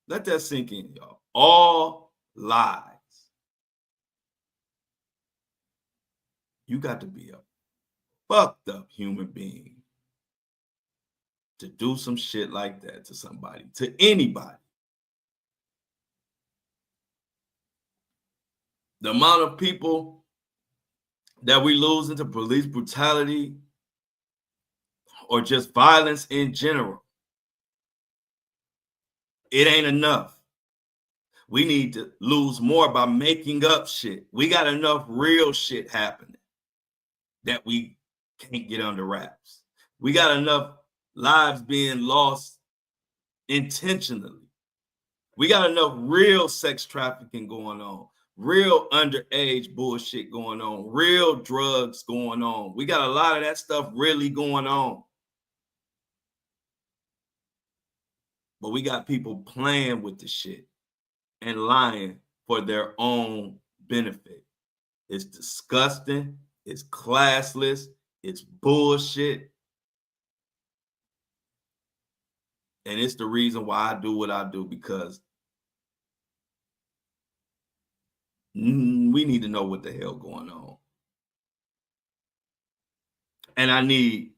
Let that sink in, y'all. All lies. You got to be a fucked up human being to do some shit like that to somebody, to anybody. The amount of people that we lose into police brutality or just violence in general, it ain't enough. We need to lose more by making up shit. We got enough real shit happening that we can't get under wraps. We got enough lives being lost intentionally. We got enough real sex trafficking going on, real underage bullshit going on, real drugs going on. We got a lot of that stuff really going on. But we got people playing with the shit and lying for their own benefit. It's disgusting. It's classless. It's bullshit. And it's the reason why I do what I do, because we need to know what the hell going on. And I need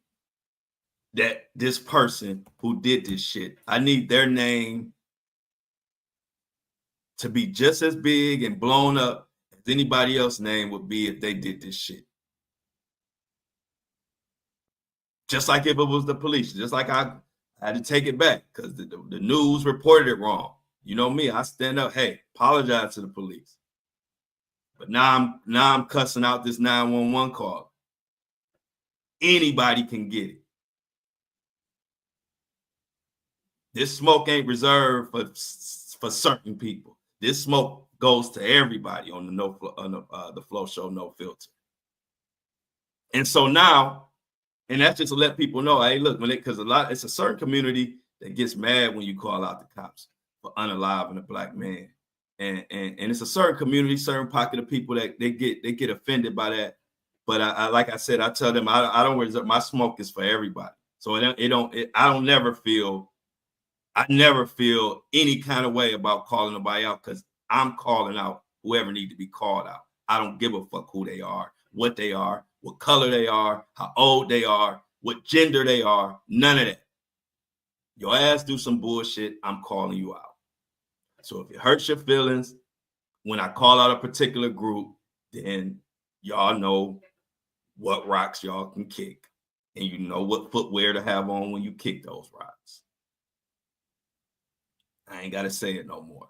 that this person who did this shit, I need their name to be just as big and blown up as anybody else's name would be if they did this shit. Just like if it was the police, just like I had to take it back because the news reported it wrong. You know me, I stand up, hey, apologize to the police. But now I'm cussing out this 911 call. Anybody can get it. This smoke ain't reserved for certain people. This smoke goes to everybody on the Flow Show No Filter. And so now, and that's just to let people know, hey, look, because it's a certain community that gets mad when you call out the cops for unaliving a black man. And it's a certain community, certain pocket of people that they get offended by that. But I like I said, I tell them I don't reserve, my smoke is for everybody. So I never feel any kind of way about calling nobody out, because I'm calling out whoever needs to be called out. I don't give a fuck who they are, what color they are, how old they are, what gender they are, none of that. Your ass do some bullshit, I'm calling you out. So if it hurts your feelings when I call out a particular group, then y'all know what rocks y'all can kick, and you know what footwear to have on when you kick those rocks. I ain't got to say it no more.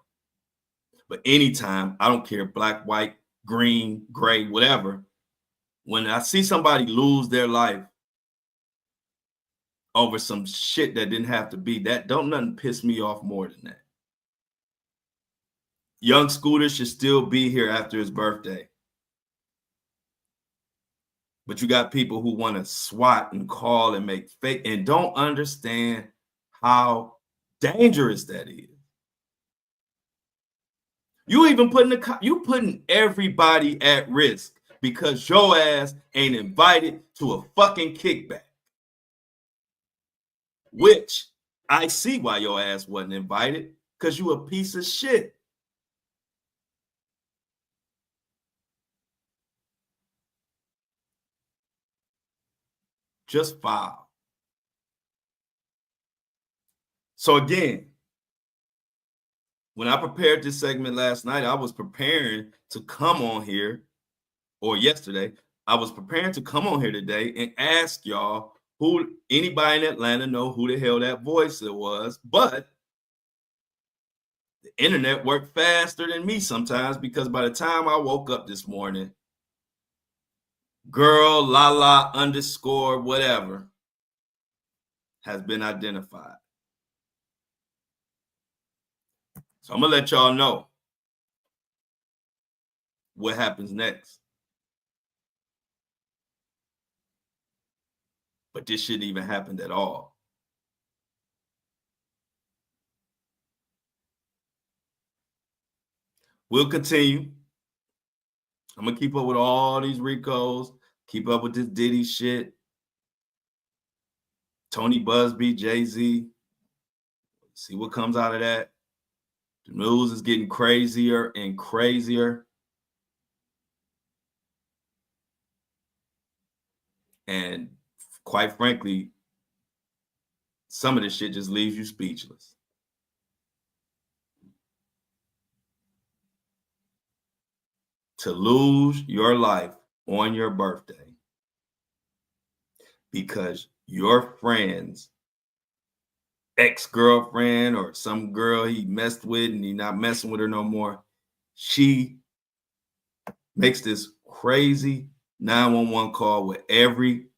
But anytime, I don't care, black, white, green, gray, whatever, when I see somebody lose their life over some shit that didn't have to be, that don't nothing piss me off more than that. Young Scooter should still be here after his birthday. But you got people who want to swat and call and make fake and don't understand how dangerous that is. You putting everybody at risk because your ass ain't invited to a fucking kickback. Which I see why your ass wasn't invited, because you a piece of shit. Just file. So again, when I prepared this segment last night, I was preparing to come on here, or yesterday, I was preparing to come on here today and ask y'all who, anybody in Atlanta know who the hell that voice it was, but the internet worked faster than me sometimes, because by the time I woke up this morning, girl Lala underscore whatever has been identified. So I'm gonna let y'all know what happens next. But this shouldn't even happen at all. We'll continue. I'm gonna keep up with all these Ricos, keep up with this Diddy shit, Tony Busby, Jay-Z. See what comes out of that. The news is getting crazier and crazier. And quite frankly, some of this shit just leaves you speechless. To lose your life on your birthday because your friend's ex-girlfriend or some girl he messed with and he's not messing with her no more, she makes this crazy 911 call with every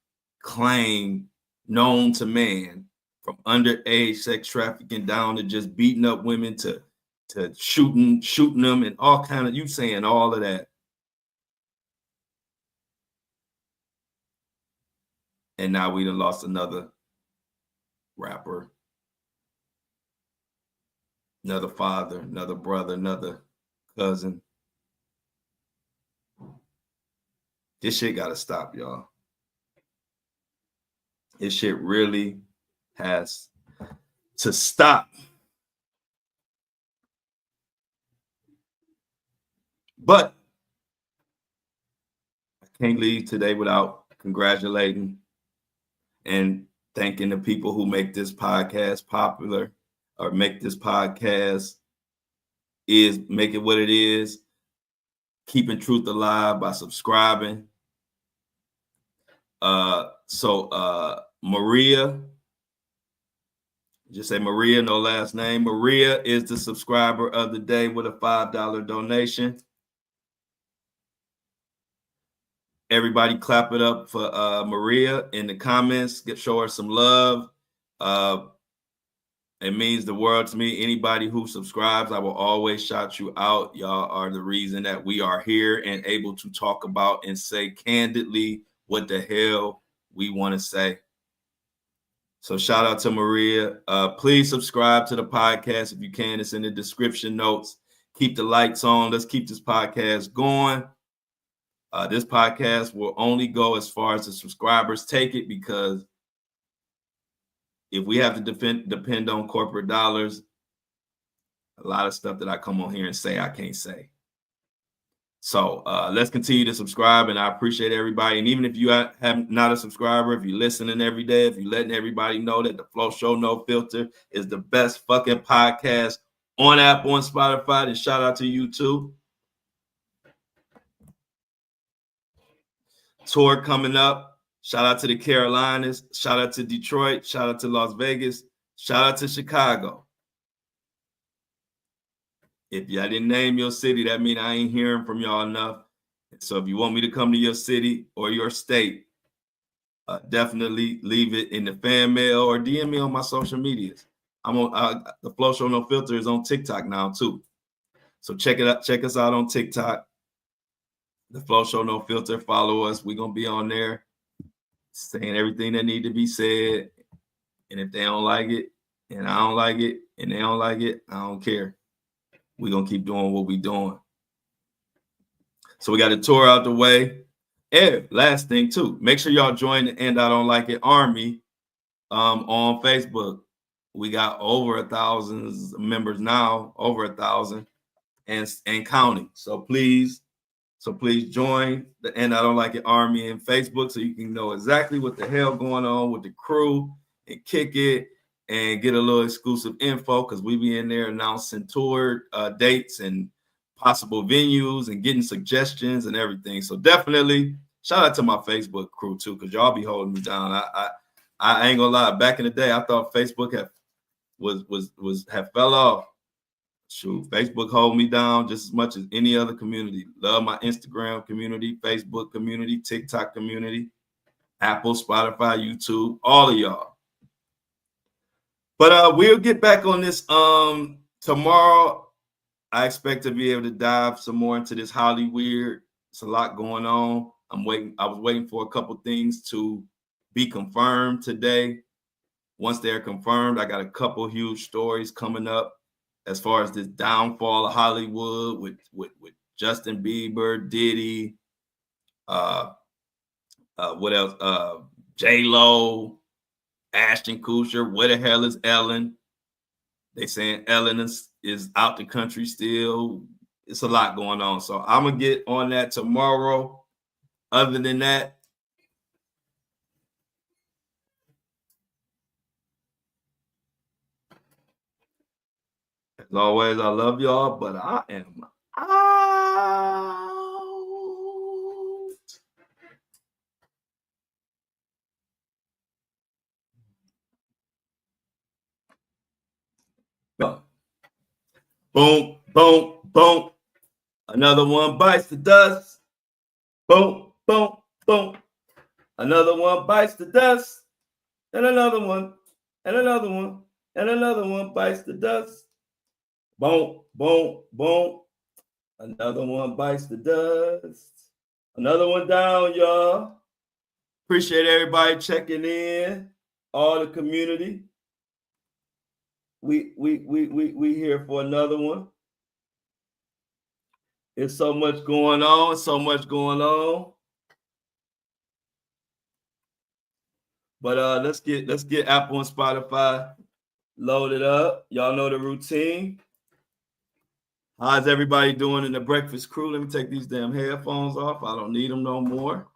claim known to man, from underage sex trafficking down to just beating up women to shooting them and all kind of, you saying all of that. And now we done lost another rapper, another father, another brother, another cousin. This shit gotta stop, y'all. This shit really has to stop. But I can't leave today without congratulating and thanking the people who make this podcast popular, or make this podcast make it what it is, keeping truth alive by subscribing. Maria, just say Maria, no last name. Maria is the subscriber of the day with a $5 donation. Everybody clap it up for Maria in the comments. Show her some love. It means the world to me. Anybody who subscribes, I will always shout you out. Y'all are the reason that we are here and able to talk about and say candidly what the hell we want to say. So shout out to Maria. Please subscribe to the podcast if you can. It's in the description notes. Keep the lights on. Let's keep this podcast going. This podcast will only go as far as the subscribers take it, because if we have to depend on corporate dollars, a lot of stuff that I come on here and say I can't say. So let's continue to subscribe, and I appreciate everybody. And even if you have not a subscriber, if you're listening every day, if you're letting everybody know that the Flow Show No Filter is the best fucking podcast on Apple and Spotify, then shout out to you too. Tour coming up. Shout out to the Carolinas. Shout out to Detroit. Shout out to Las Vegas. Shout out to Chicago. If y'all didn't name your city, that means I ain't hearing from y'all enough. So if you want me to come to your city or your state, definitely leave it in the fan mail or DM me on my social medias. I'm on the Flow Show No Filter is on TikTok now too. So check it out. Check us out on TikTok. The Flow Show No Filter. Follow us. We're gonna be on there saying everything that need to be said. And if they don't like it, and I don't like it, and they don't like it, I don't care. We're gonna keep doing what we're doing. So we got a tour out the way. And last thing too, make sure y'all join the And I Don't Like It Army on Facebook. We got over 1,000 members now, over 1,000 and counting. So please join the And I Don't Like It Army in Facebook so you can know exactly what the hell going on with the crew and kick it and get a little exclusive info because we be in there announcing tour dates and possible venues and getting suggestions and everything. So definitely shout out to my Facebook crew too, because y'all be holding me down. I ain't gonna lie. Back in the day, I thought Facebook had fell off. Shoot, Facebook hold me down just as much as any other community. Love my Instagram community, Facebook community, TikTok community, Apple, Spotify, YouTube, all of y'all. But we'll get back on this tomorrow. I expect to be able to dive some more into this Hollywood. It's a lot going on. I was waiting for a couple things to be confirmed today. Once they're confirmed, I got a couple huge stories coming up as far as this downfall of Hollywood with Justin Bieber, Diddy, what else? J-Lo, Ashton Kutcher. Where the hell is Ellen? They saying Ellen is out the country still. It's a lot going on. So I'm going to get on that tomorrow. Other than that, as always, I love y'all, but I am out. Boom, boom, boom. Another one bites the dust. Boom, boom, boom. Another one bites the dust. And another one, and another one, and another one bites the dust. Boom, boom, boom. Another one bites the dust. Another one down, y'all. Appreciate everybody checking in. All the community. We here for another one. It's so much going on, so much going on. But let's get Apple and Spotify loaded up. Y'all know the routine. How's everybody doing in the breakfast crew? Let me take these damn headphones off. I don't need them no more.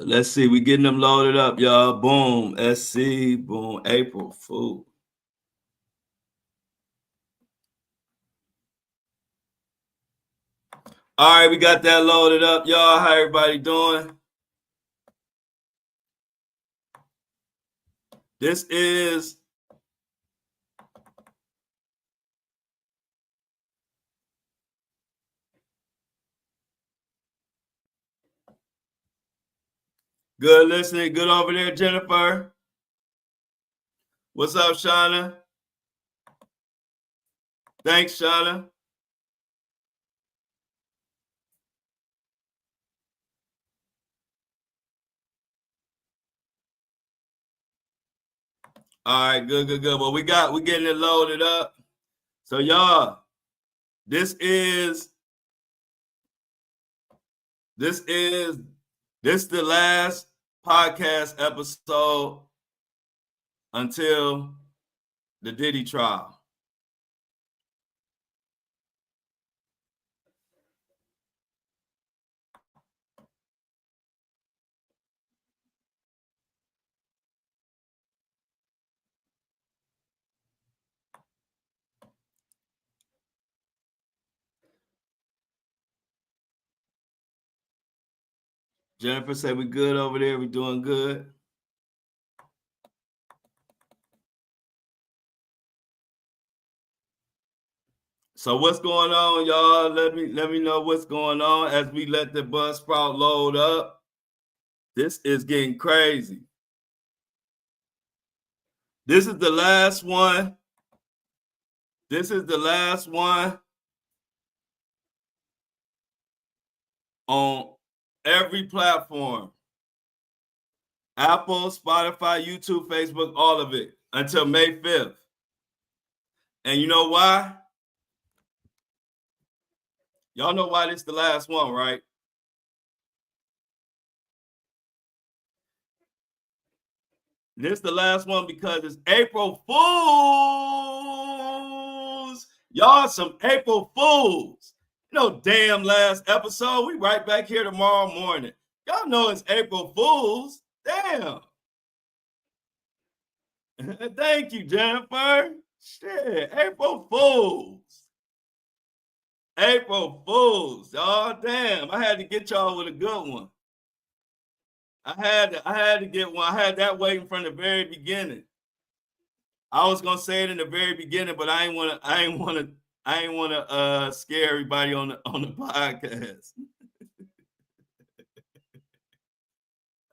Let's see. We getting them loaded up, y'all. Boom. SC. Boom. April Fool. All right, we got that loaded up, y'all. How everybody doing? This is good listening. Good over there, Jennifer. What's up, Shauna? Thanks, Shauna. All right, good. Well, we getting it loaded up. So y'all, this is the last podcast episode until the Diddy trial. Jennifer said we good over there. We doing good. So what's going on, y'all? Let me know what's going on as we let the Buzzsprout load up. This is getting crazy. This is the last one. This is the last one on every platform. Apple, Spotify, YouTube, Facebook, all of it until May 5th. And you know why? Y'all know why this is the last one, right? This is the last one because it's April Fools. Y'all some April Fools. You know, damn last episode. We right back here tomorrow morning. Y'all know it's April Fools. Damn. Thank you, Jennifer. Shit, April Fools. April Fools. Oh, damn. I had to get y'all with a good one. I had to get one. I had that waiting from the very beginning. I was gonna say it in the very beginning, but I ain't wanna scare everybody on the podcast.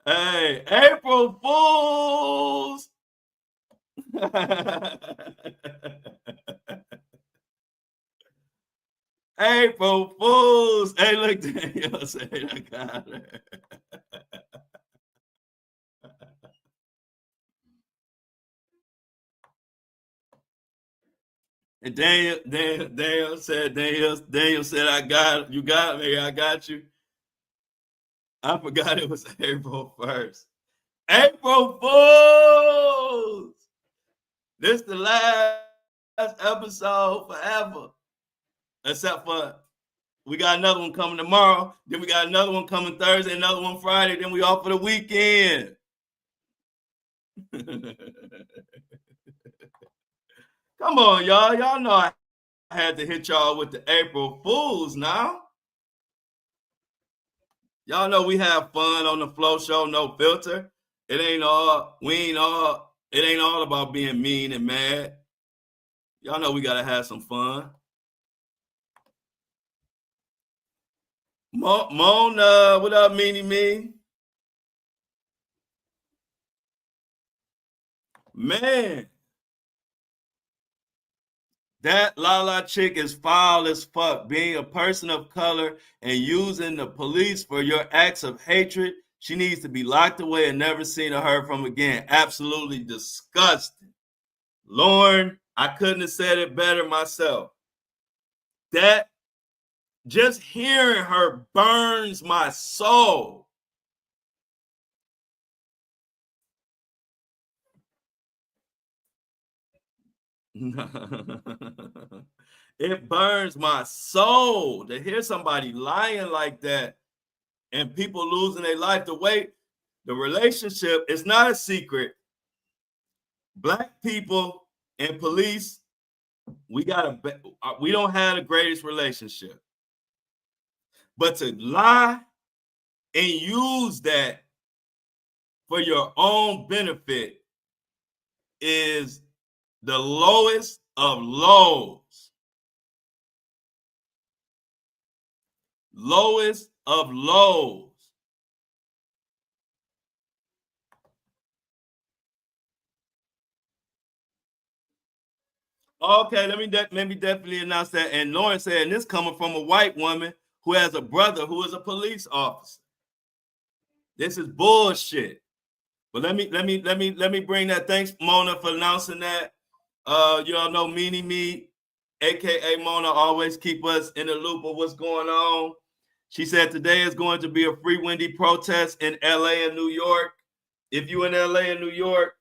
Hey, April Fools! April Fools! Hey, look, Daniel said I got her. And Daniel said, I got you got me, I got you. I forgot it was April 1st. April Fools! This is the last episode forever. Except for we got another one coming tomorrow. Then we got another one coming Thursday, another one Friday. Then we off for the weekend. Come on, y'all. Y'all know I had to hit y'all with the April Fools now. Y'all know we have fun on the Flow Show, no filter. It ain't all about being mean and mad. Y'all know we gotta have some fun. Mona, what up, Meanie Me? Man, that Lala chick is foul as fuck. Being a person of color and using the police for your acts of hatred, she needs to be locked away and never seen or heard from again. Absolutely disgusting. Lauren, I couldn't have said it better myself. That just hearing her burns my soul. It burns my soul to hear somebody lying like that and people losing their life. The relationship is not a secret. Black people and police, we don't have the greatest relationship. But to lie and use that for your own benefit is the lowest of lows. Lowest of lows. Okay, let me definitely announce that. And Lauren said, and this coming from a white woman who has a brother who is a police officer. This is bullshit. But let me bring that. Thanks, Mona, for announcing that. You all know Meanie Me, aka Mona, always keep us in the loop of what's going on. She said today is going to be a Free Wendy protest in LA and New York. If you in LA and New York,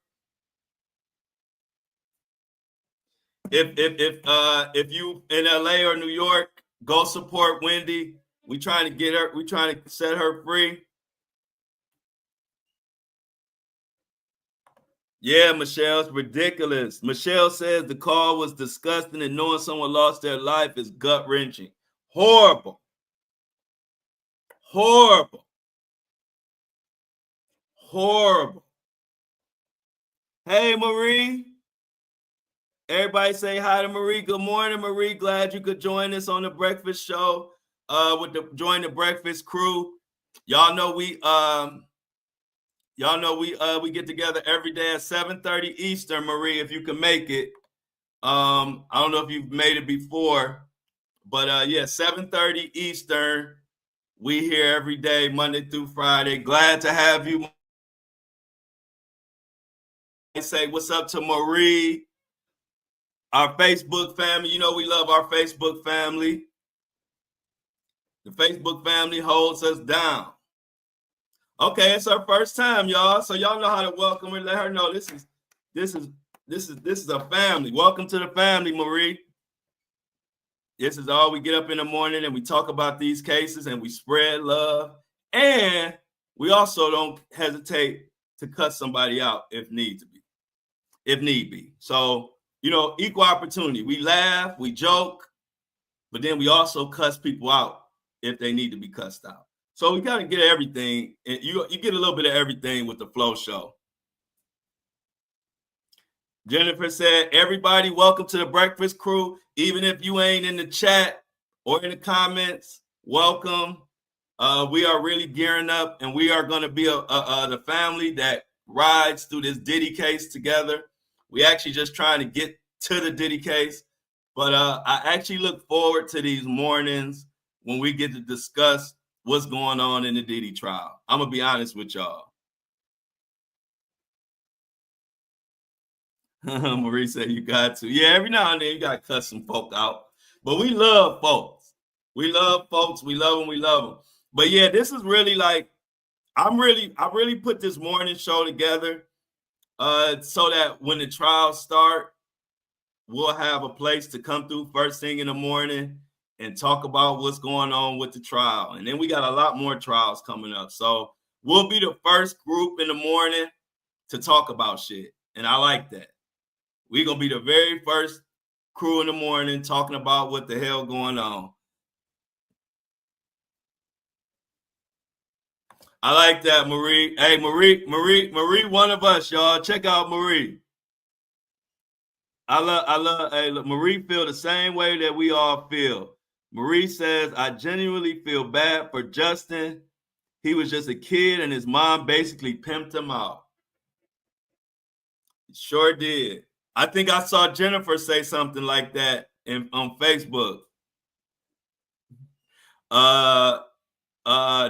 if you in LA or New York, go support Wendy. We trying to get her, we trying to set her free. Yeah, Michelle, it's ridiculous. Michelle says the call was disgusting and knowing someone lost their life is gut-wrenching. Horrible. Horrible. Horrible. Hey, Marie. Everybody say hi to Marie. Good morning, Marie. Glad you could join us on the breakfast show. Join the breakfast crew. Y'all know we get together every day at 7:30 Eastern, Marie, if you can make it. I don't know if you've made it before, but 7:30 Eastern. We here every day, Monday through Friday. Glad to have you. I say what's up to Marie. Our Facebook family, you know we love our Facebook family. The Facebook family holds us down. Okay, it's our first time, y'all. So y'all know how to welcome her. Let her know this is a family. Welcome to the family, Marie. This is all we get up in the morning and we talk about these cases and we spread love. And we also don't hesitate to cut somebody out if need be. So, you know, equal opportunity. We laugh, we joke, but then we also cuss people out if they need to be cussed out. So we got to get everything. And you get a little bit of everything with the Flow Show. Jennifer said, everybody, welcome to the Breakfast Crew. Even if you ain't in the chat or in the comments, welcome. We are really gearing up, and we are going to be the family that rides through this Diddy case together. We actually just trying to get to the Diddy case, but I actually look forward to these mornings when we get to discuss what's going on in the Diddy trial. I'm going to be honest with y'all. Marie said you got to. Yeah, every now and then you got to cut some folk out. But we love folks. We love folks. We love them. We love them. But yeah, this is really like, I really put this morning show together so that when the trials start, we'll have a place to come through first thing in the morning and talk about what's going on with the trial. And then we got a lot more trials coming up. So we'll be the first group in the morning to talk about shit. And I like that. We're going to be the very first crew in the morning talking about what the hell going on. I like that, Marie. Hey, Marie, one of us, y'all. Check out Marie. I love, hey, look, Marie feel the same way that we all feel. Marie says, I genuinely feel bad for Justin. He was just a kid and his mom basically pimped him out. Sure did. I think I saw Jennifer say something like that on Facebook.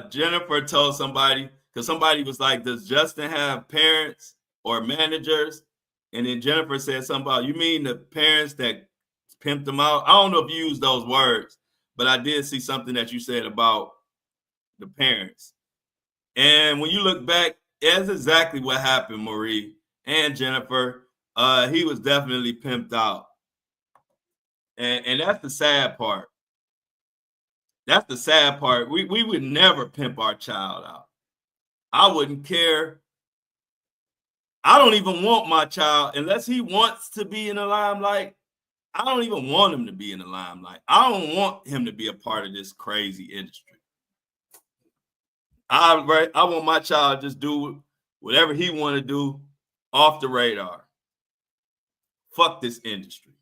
Jennifer told somebody, because somebody was like, does Justin have parents or managers? And then Jennifer said something about, you mean the parents that pimped him out? I don't know if you used those words, but I did see something that you said about the parents. And when you look back, that's exactly what happened, Marie and Jennifer. He was definitely pimped out. And that's the sad part. That's the sad part. We would never pimp our child out. I wouldn't care. I don't even want my child, unless he wants to be in the limelight, I don't even want him to be in the limelight. I don't want him to be a part of this crazy industry. I want my child to just do whatever he want to do off the radar. Fuck this industry.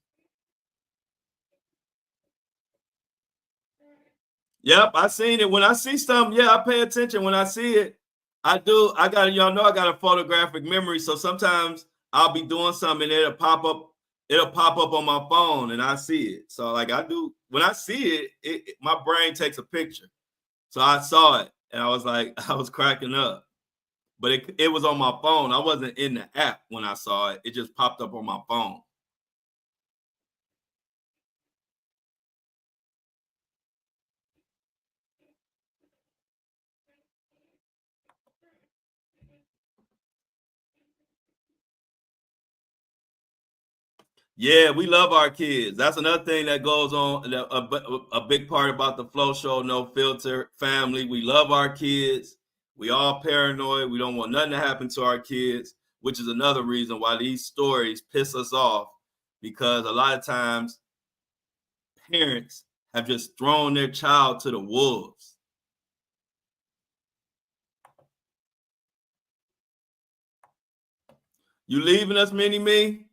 Yep, I seen it. When I see something, yeah, I pay attention. When I see it, I do. Y'all know I got a photographic memory, so sometimes I'll be doing something and it'll pop up on my phone and I see it. So like I do, when I see it, my brain takes a picture. So I saw it and I was like, I was cracking up. But it was on my phone. I wasn't in the app when I saw it. It just popped up on my phone. Yeah, we love our kids. That's another thing that goes on. A big part about the Flow Show, No Filter family. We love our kids. We all paranoid. We don't want nothing to happen to our kids, which is another reason why these stories piss us off, because a lot of times parents have just thrown their child to the wolves. You leaving us, Mini-Me?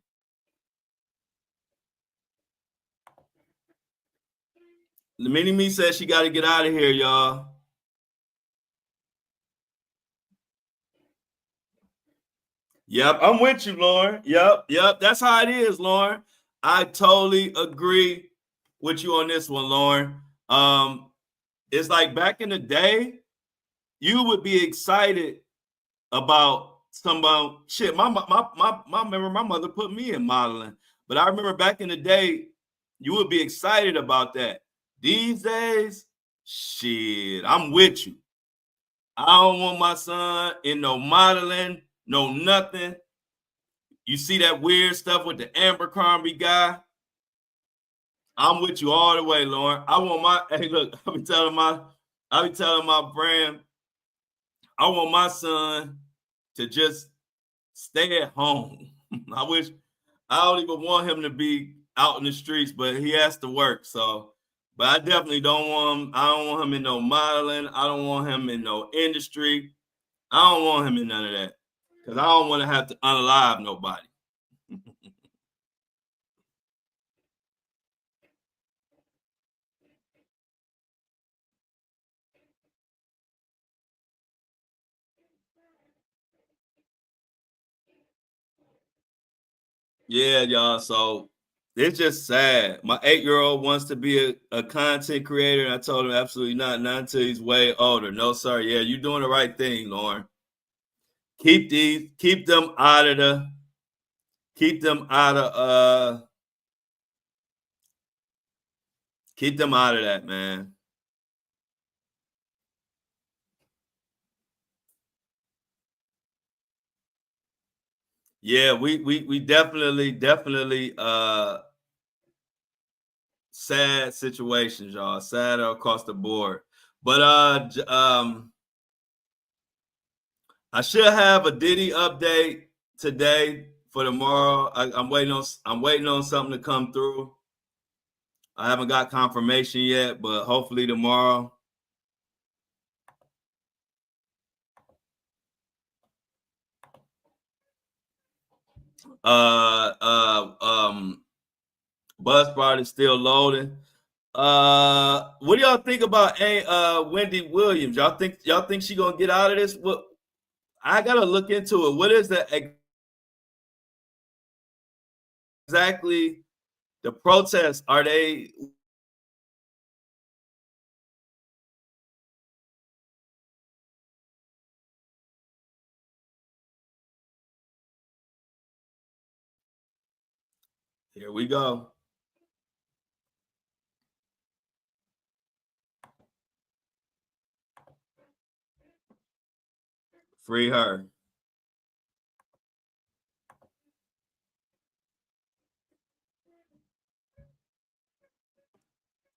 The Mini-Me says she got to get out of here, y'all. Yep, I'm with you, Lauren. Yep. That's how it is, Lauren. I totally agree with you on this one, Lauren. It's like back in the day, you would be excited about somebody. Shit, my mother put me in modeling. But I remember back in the day, you would be excited about that. These days, shit, I'm with you. I don't want my son in no modeling, no nothing. You see that weird stuff with the Abercrombie guy? I'm with you all the way, Lauren. I want my hey, look, I be telling my friend, I want my son to just stay at home. I don't even want him to be out in the streets, but he has to work. So, but I definitely don't want him. I don't want him in no modeling. I don't want him in no industry. I don't want him in none of that because I don't want to have to unalive nobody. Yeah, y'all. So it's just sad. My 8-year-old wants to be a content creator, and I told him absolutely not until he's way older. No, sir. Yeah, you're doing the right thing, Lauren. Keep them out of the, keep them out of keep them out of that, man. Yeah, we definitely sad situations, y'all. Sad across the board. But I should have a Diddy update today for tomorrow. I'm waiting on something to come through. I haven't got confirmation yet, but hopefully tomorrow. Buzzsprout is still loading. What do y'all think about Wendy Williams? Y'all think she gonna get out of this? What, I gotta look into it. What is the exactly the protests? Are they? Here we go. Free her.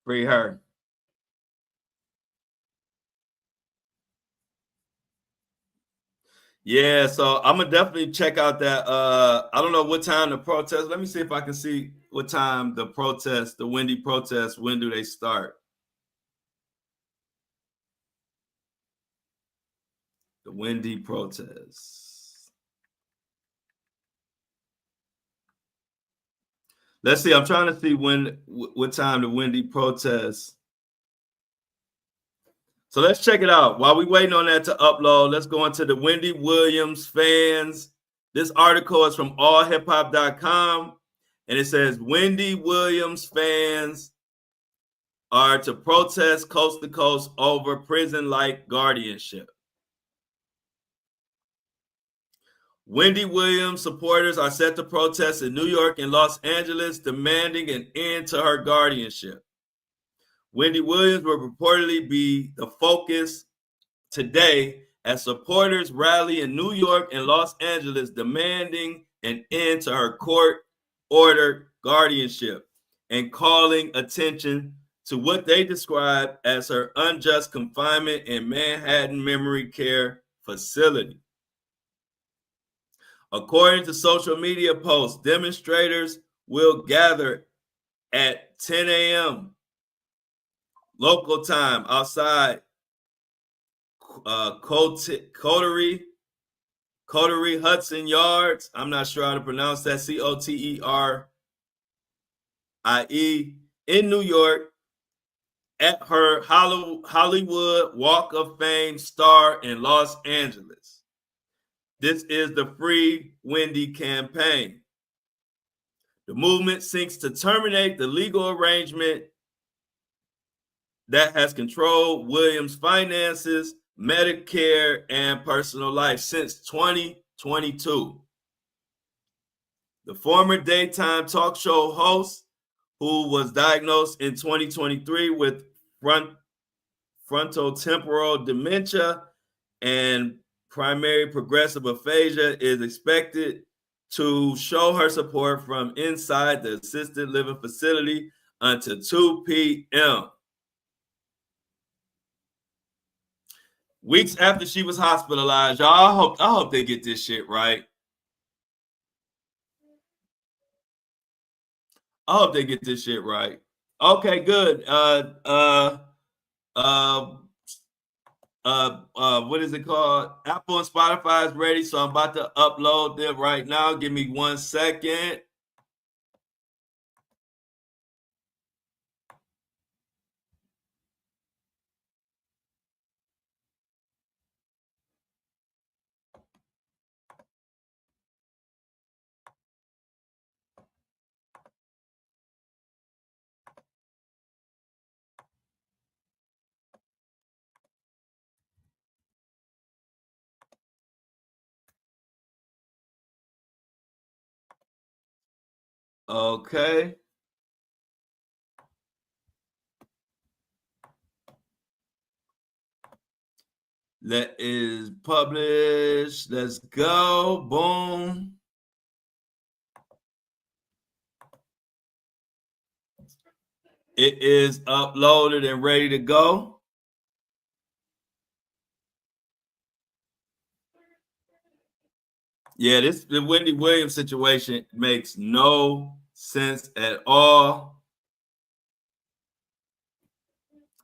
Free her. Yeah, so I'm gonna definitely check out that. I don't know what time the protest. Let me see if I can see what time the protest, the Wendy protest, when do they start? The Wendy protests. Let's see. I'm trying to see what time the Wendy protests. So let's check it out. While we waiting on that to upload, let's go into the Wendy Williams fans. This article is from allhiphop.com, and it says Wendy Williams fans are to protest coast to coast over prison-like guardianship. Wendy Williams supporters are set to protest in New York and Los Angeles, demanding an end to her guardianship. Wendy Williams will reportedly be the focus today as supporters rally in New York and Los Angeles, demanding an end to her court-ordered guardianship and calling attention to what they describe as her unjust confinement in Manhattan Memory Care Facility. According to social media posts, demonstrators will gather at 10 a.m. local time outside Coterie Hudson Yards. I'm not sure how to pronounce that. Coterie in New York at her Hollywood Walk of Fame star in Los Angeles. This is the Free Wendy campaign. The movement seeks to terminate the legal arrangement that has controlled Williams' finances, Medicare, and personal life since 2022. The former daytime talk show host, who was diagnosed in 2023 with frontotemporal dementia and primary progressive aphasia, is expected to show her support from inside the assisted living facility until 2 p.m. Weeks after she was hospitalized, y'all. I hope they get this shit right. I hope they get this shit right. Okay, good. What is it called? Apple and Spotify is ready, so I'm about to upload them right now. Give me 1 second. Okay. That is published. Let's go. Boom. It is uploaded and ready to go. Yeah, the Wendy Williams situation makes no sense at all.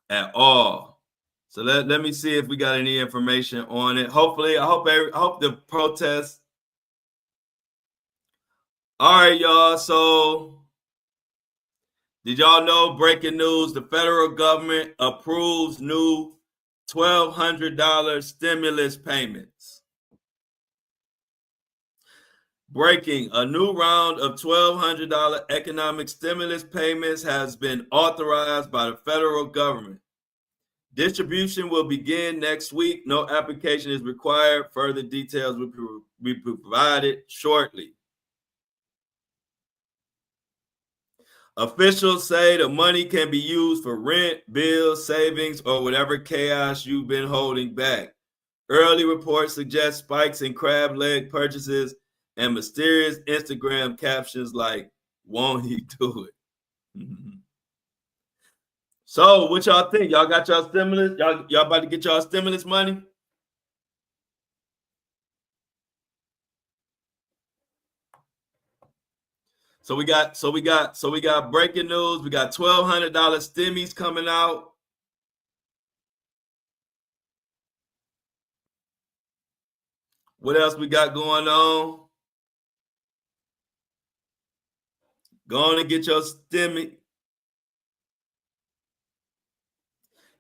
At all. So let me see if we got any information on it. Hopefully, I hope the protest. All right, y'all. So did y'all know, breaking news, the federal government approves new $1,200 stimulus payments. Breaking, a new round of $1,200 economic stimulus payments has been authorized by the federal government. Distribution will begin next week. No application is required. Further details will be provided shortly. Officials say the money can be used for rent, bills, savings, or whatever chaos you've been holding back. Early reports suggest spikes in crab leg purchases and mysterious Instagram captions like, "Won't he do it?" So what y'all think? Y'all got y'all stimulus? Y'all about to get y'all stimulus money? So we got breaking news. We got $1,200 stimmies coming out. What else we got going on? Go on and get your stimmy.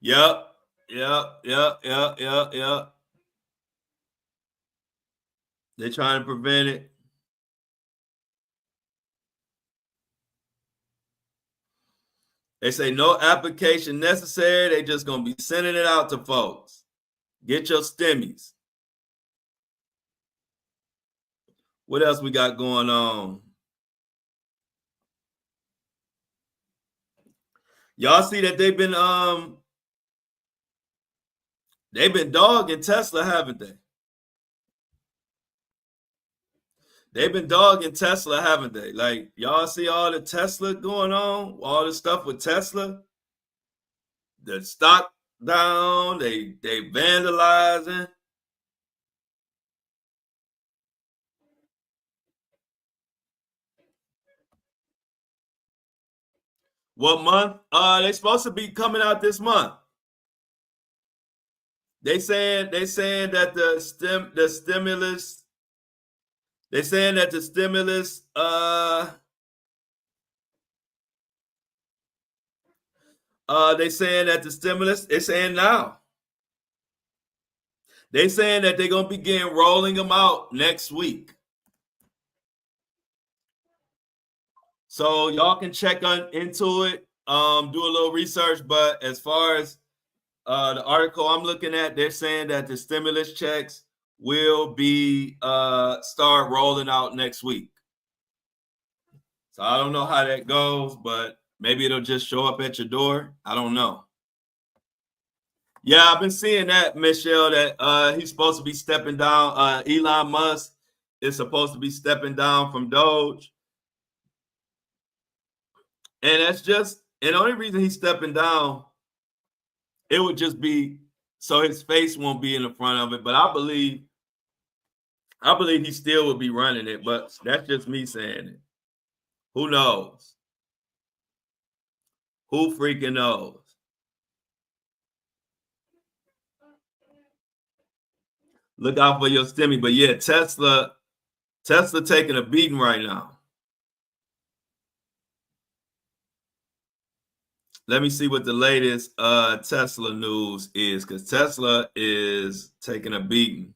Yep. They're trying to prevent it. They say no application necessary. They just gonna be sending it out to folks. Get your stimmies. What else we got going on? Y'all see that they've been dogging Tesla, haven't they? They've been dogging Tesla, haven't they? Like, y'all see all the Tesla going on, all the stuff with Tesla. The stock down, they vandalizing. What month? They supposed to be coming out this month. They saying that the stimulus. They saying that the stimulus. They saying that the stimulus. They're saying now. They saying that they're gonna begin rolling them out next week. So y'all can check into it, do a little research. But as far as the article I'm looking at, they're saying that the stimulus checks will be start rolling out next week. So I don't know how that goes, but maybe it'll just show up at your door. I don't know. Yeah, I've been seeing that, Michelle, that he's supposed to be stepping down. Elon Musk is supposed to be stepping down from Doge. And that's just, and the only reason he's stepping down, it would just be so his face won't be in the front of it. But I believe he still would be running it, but that's just me saying it. Who knows? Who freaking knows? Look out for your stimmy. But yeah, Tesla taking a beating right now. Let me see what the latest Tesla news is, because Tesla is taking a beating.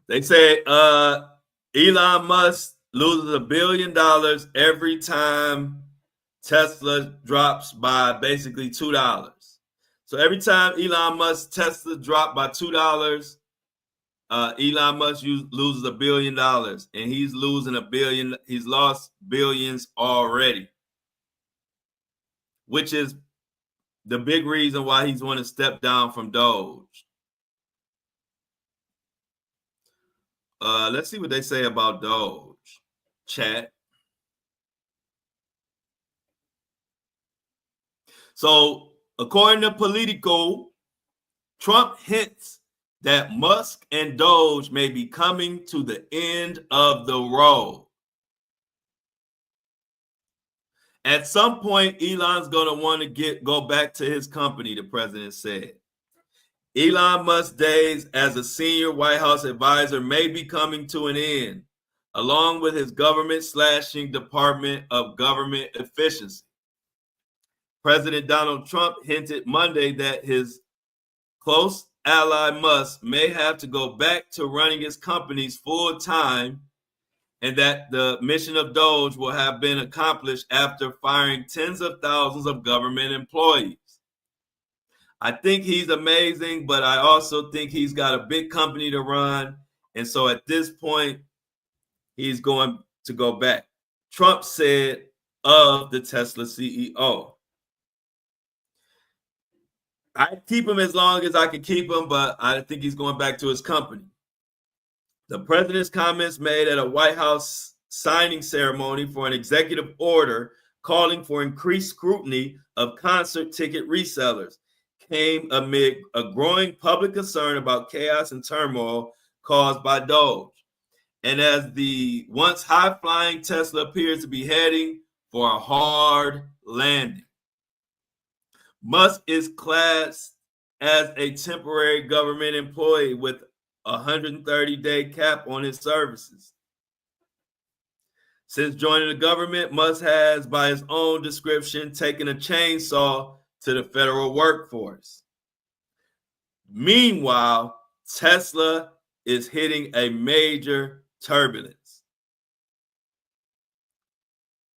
They say Elon Musk loses $1 billion every time Tesla drops by basically $2. So every time Elon Musk Tesla drop by $2, Elon Musk loses $1 billion, and he's losing $1 billion. He's lost billions already, which is the big reason why he's going to step down from Doge. Let's see what they say about Doge. Chat. So, according to Politico, Trump hints that Musk and Doge may be coming to the end of the road. At some point, Elon's going to want to go back to his company, the president said. Elon Musk's days as a senior White House advisor may be coming to an end, along with his government-slashing Department of Government Efficiency. President Donald Trump hinted Monday that his close ally Musk may have to go back to running his companies full time, and that the mission of Doge will have been accomplished after firing tens of thousands of government employees. I think he's amazing, but I also think he's got a big company to run. And so at this point, he's going to go back. Trump said of the Tesla CEO. I keep him as long as I can keep him, but I think he's going back to his company. The president's comments made at a White House signing ceremony for an executive order calling for increased scrutiny of concert ticket resellers came amid a growing public concern about chaos and turmoil caused by Doge. And as the once high-flying Tesla appears to be heading for a hard landing. Musk is classed as a temporary government employee with a 130-day cap on his services. Since joining the government, Musk has, by his own description, taken a chainsaw to the federal workforce. Meanwhile, Tesla is hitting a major turbulence.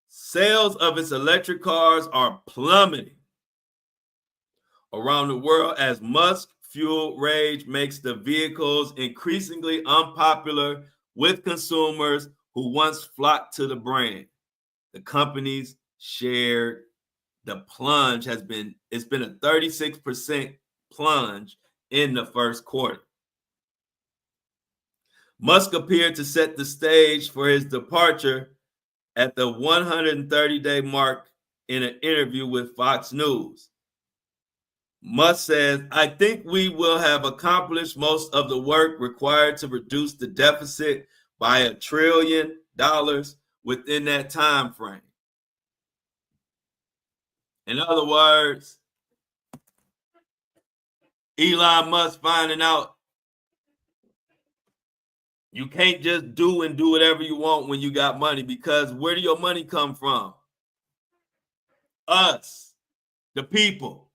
Sales of its electric cars are plummeting around the world as Musk fuel rage makes the vehicles increasingly unpopular with consumers who once flocked to the brand. The company's share, the plunge it's been a 36% plunge in the first quarter. Musk appeared to set the stage for his departure at the 130-day mark in an interview with Fox News. Musk says, I think we will have accomplished most of the work required to reduce the deficit by $1 trillion within that time frame. In other words, Elon Musk finding out you can't just do whatever you want when you got money, because where do your money come from? Us, the people.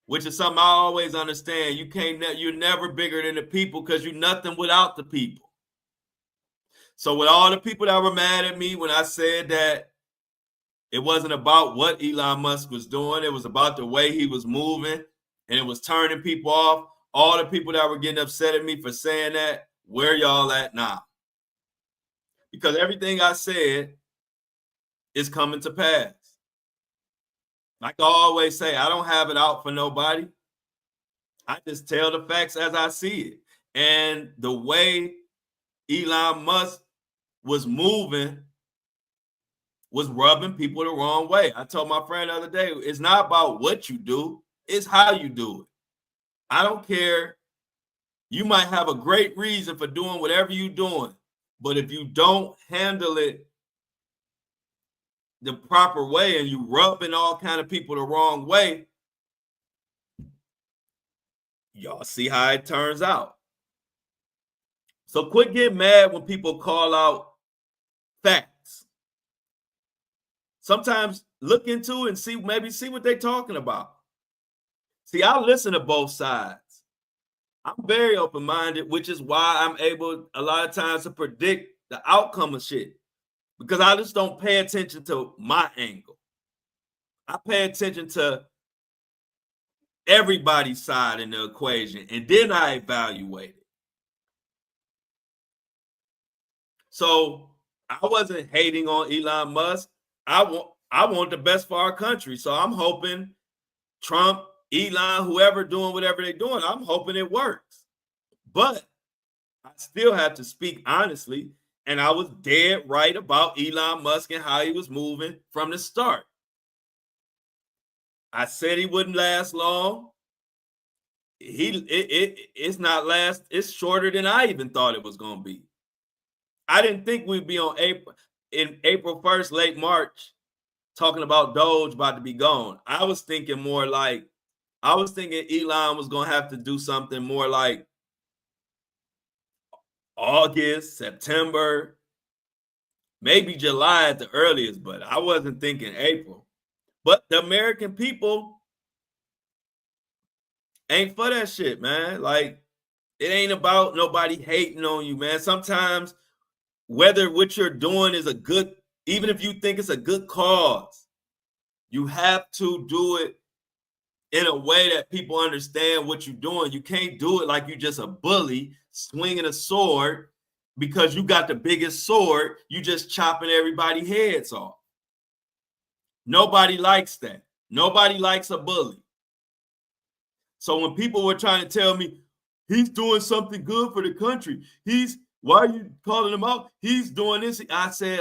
Which is something I always understand. You're never bigger than the people because you're nothing without the people. So with all the people that were mad at me when I said that it wasn't about what Elon Musk was doing, it was about the way he was moving, and it was turning people off. All the people that were getting upset at me for saying that, where y'all at now? Because everything I said is coming to pass. Like I always say, I don't have it out for nobody. I just tell the facts as I see it. And the way Elon Musk was moving was rubbing people the wrong way. I told my friend the other day, it's not about what you do, it's how you do it. I don't care. You might have a great reason for doing whatever you're doing, but if you don't handle it the proper way and you rubbing all kind of people the wrong way, y'all see how it turns out. So quit getting mad when people call out facts. Sometimes look into it and see what they're talking about. See, I listen to both sides. I'm very open-minded, which is why I'm able a lot of times to predict the outcome of shit, because I just don't pay attention to my angle. I pay attention to everybody's side in the equation, and then I evaluate it. So I wasn't hating on Elon Musk. I want the best for our country. So I'm hoping Trump, Elon, whoever doing whatever they're doing, I'm hoping it works. But I still have to speak honestly, and I was dead right about Elon Musk and how he was moving from the start. I said he wouldn't last long. It's not last. It's shorter than I even thought it was going to be. I didn't think we'd be on April 1st, late March, talking about Doge about to be gone. I was thinking Elon was going to have to do something more like August, September, maybe July at the earliest, but I wasn't thinking April. But the American people ain't for that shit, man. Like, it ain't about nobody hating on you, man. Sometimes whether what you're doing is a good, even if you think it's a good cause, you have to do it in a way that people understand what you're doing. You can't do it like you just a bully swinging a sword because you got the biggest sword. You just chopping everybody's heads off. Nobody likes that. Nobody likes a bully. So when people were trying to tell me he's doing something good for the country, why are you calling him out? He's doing this. I said,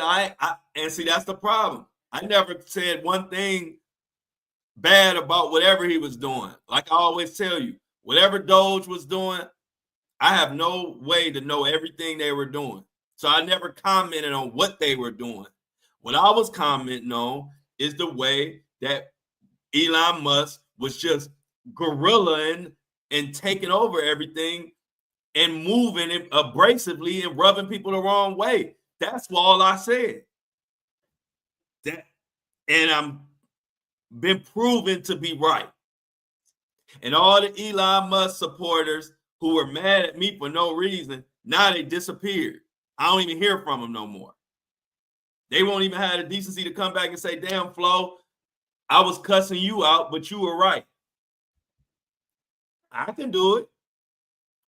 and see, that's the problem. I never said one thing bad about whatever he was doing. Like I always tell you, whatever Doge was doing, I have no way to know everything they were doing. So I never commented on what they were doing. What I was commenting on is the way that Elon Musk was just guerrillaing and taking over everything and moving it abrasively and rubbing people the wrong way. That's all I said. And I'm been proven to be right. And all the Elon Musk supporters who were mad at me for no reason, now they disappeared. I don't even hear from them no more. They won't even have the decency to come back and say, damn, Flo, I was cussing you out, but you were right. I can do it.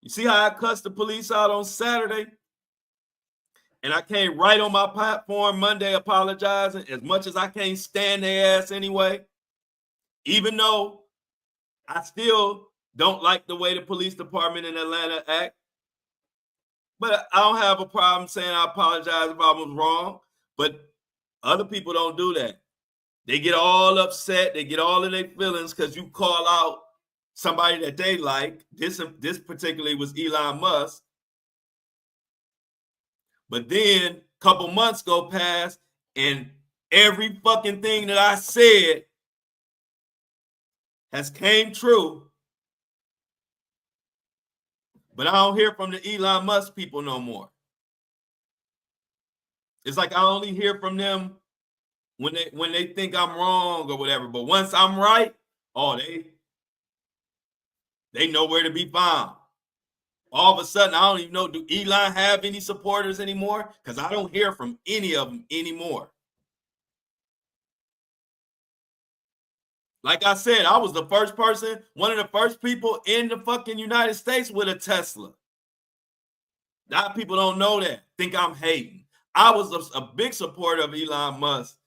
You see how I cussed the police out on Saturday? And I came right on my platform Monday apologizing, as much as I can't stand their ass anyway. Even though I still don't like the way the police department in Atlanta act. But I don't have a problem saying I apologize if I was wrong. But other people don't do that. They get all upset. They get all in their feelings because you call out somebody that they like. This particularly was Elon Musk. But then a couple months go past and every fucking thing that I said has came true. But I don't hear from the Elon Musk people no more. It's like I only hear from them when they think I'm wrong or whatever. But once I'm right, oh, they know where to be found. All of a sudden, I don't even know, do Elon have any supporters anymore? Because I don't hear from any of them anymore. Like I said, I was the first person, one of the first people in the fucking United States with a Tesla. A lot of people don't know that, think I'm hating. I was a big supporter of Elon Musk.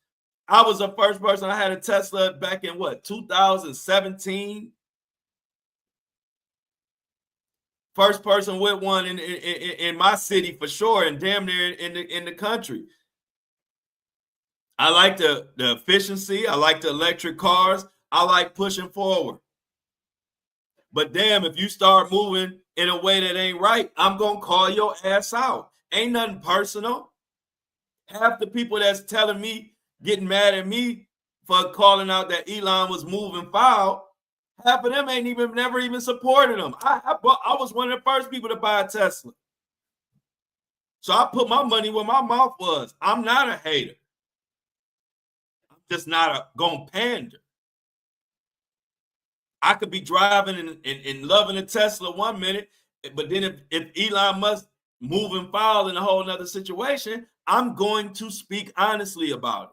I was the first person. I had a Tesla back in what, 2017? First person with one in my city for sure, and damn near in the country. I like the efficiency. I like the electric cars. I like pushing forward. But damn, if you start moving in a way that ain't right, I'm gonna call your ass out. Ain't nothing personal. Half the people that's telling me, getting mad at me for calling out that Elon was moving foul, half of them ain't even never even supported him. I was one of the first people to buy a Tesla. So I put my money where my mouth was. I'm not a hater. I'm just not gonna pander. I could be driving and loving a Tesla one minute, but then if Elon Musk moving foul in a whole nother situation, I'm going to speak honestly about it.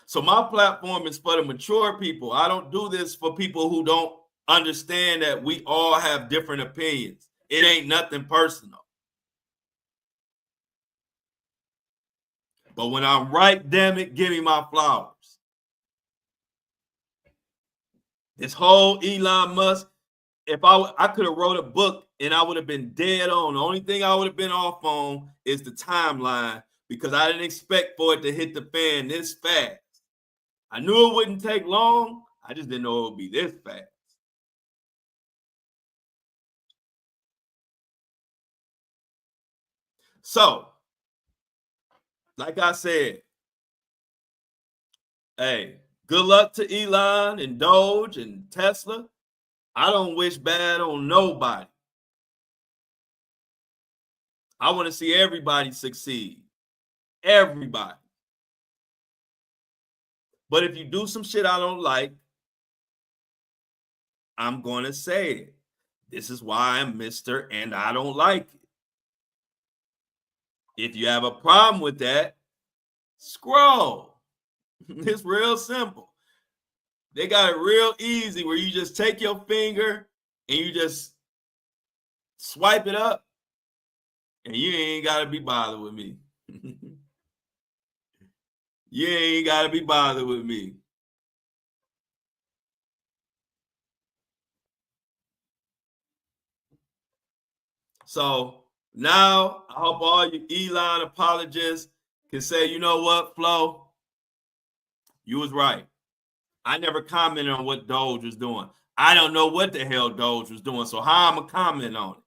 So my platform is for the mature people. I don't do this for people who don't understand that we all have different opinions. It ain't nothing personal. But when I'm right, damn it, give me my flowers. This whole Elon Musk, if I could have wrote a book and I would have been dead on. The only thing I would have been off on is the timeline, because I didn't expect for it to hit the fan this fast. I knew it wouldn't take long. I just didn't know it would be this fast. So, like I said, hey, good luck to Elon and Doge and Tesla. I don't wish bad on nobody. I want to see everybody succeed. Everybody. But if you do some shit I don't like, I'm going to say it. This is why I'm Mr. and I don't like it. If you have a problem with that, scroll. It's real simple. They got it real easy where you just take your finger and you just swipe it up, and you ain't got to be bothered with me. You ain't got to be bothered with me. So now I hope all you Elon apologists can say, you know what, Flo, you was right. I never commented on what Doge was doing. I don't know what the hell Doge was doing, so how am I comment on it?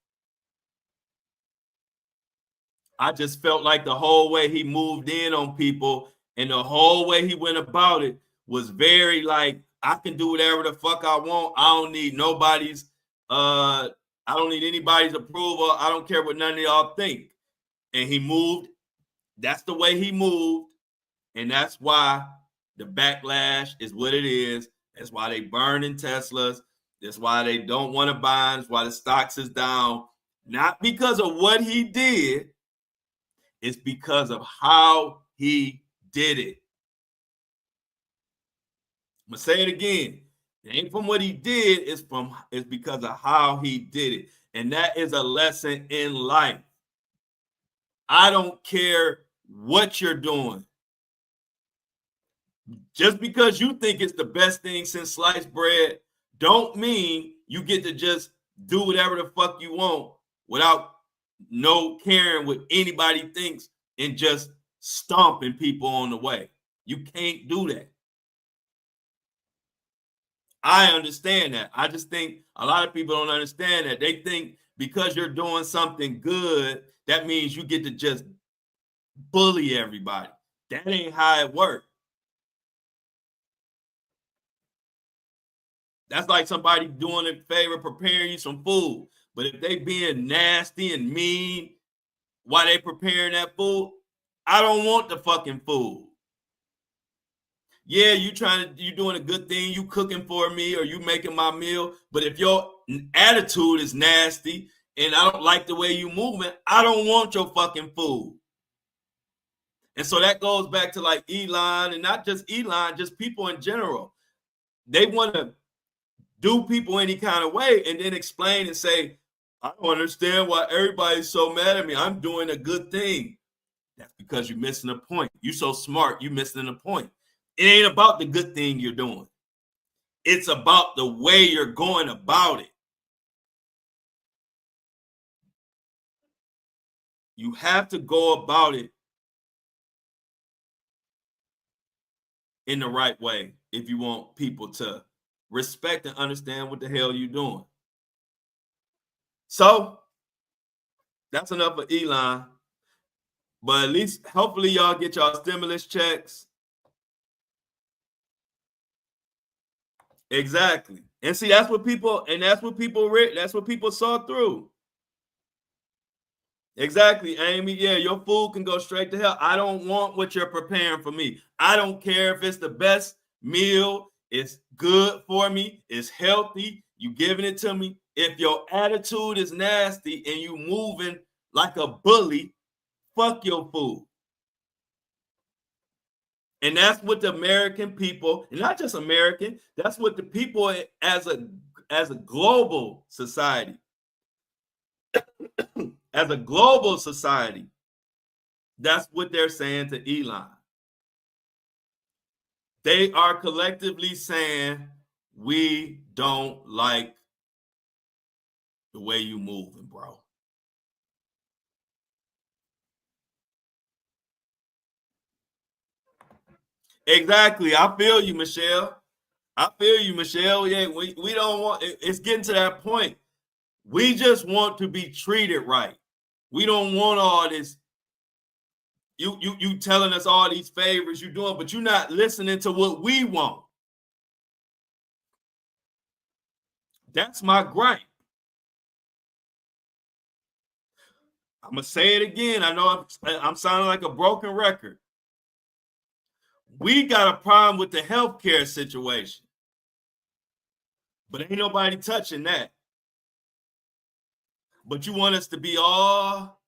I just felt like the whole way he moved in on people and the whole way he went about it was very like, I can do whatever the fuck I want. I don't need nobody's, I don't need anybody's approval. I don't care what none of y'all think. And he moved. That's the way he moved. And that's why the backlash is what it is. That's why they burning Teslas. That's why they don't want to buy. That's why the stocks is down. Not because of what he did. It's because of how he did it. I'm gonna say it again. It ain't from what he did, it's because of how he did it. And that is a lesson in life. I don't care what you're doing. Just because you think it's the best thing since sliced bread, don't mean you get to just do whatever the fuck you want without no caring what anybody thinks and just stomping people on the way. You can't do that. I understand that. I just think a lot of people don't understand that. They think because you're doing something good, that means you get to just bully everybody. That ain't how it works. That's like somebody doing a favor, preparing you some food. But if they being nasty and mean while they preparing that food, I don't want the fucking food. Yeah, you doing a good thing, you cooking for me or you making my meal. But if your attitude is nasty and I don't like the way you moving, I don't want your fucking food. And so that goes back to like Elon, and not just Elon, just people in general. They want to do people any kind of way and then explain and say, I don't understand why everybody's so mad at me. I'm doing a good thing. That's because you're missing a point. You're so smart, you're missing a point. It ain't about the good thing you're doing. It's about the way you're going about it. You have to go about it in the right way if you want people to respect and understand what the hell you're doing. So that's enough of Elon. But at least, hopefully, y'all get y'all stimulus checks. Exactly. And see, that's what people saw through. Exactly, Amy. Yeah, your food can go straight to hell. I don't want what you're preparing for me. I don't care if it's the best meal, it's good for me, it's healthy, you giving it to me. If your attitude is nasty and you moving like a bully, fuck your food. And that's what the American people, and not just American, that's what the people as a global society, as a global society, that's what they're saying to Elon. They are collectively saying, we don't like the way you moving, bro. Exactly. I feel you, Michelle. I feel you, Michelle. Yeah, we don't want, it's getting to that point. We just want to be treated right. We don't want all this. You telling us all these favors you doing, but you're not listening to what we want. That's my gripe. I'm gonna say it again. I know I'm sounding like a broken record. We got a problem with the healthcare situation, but ain't nobody touching that. But you want us to be all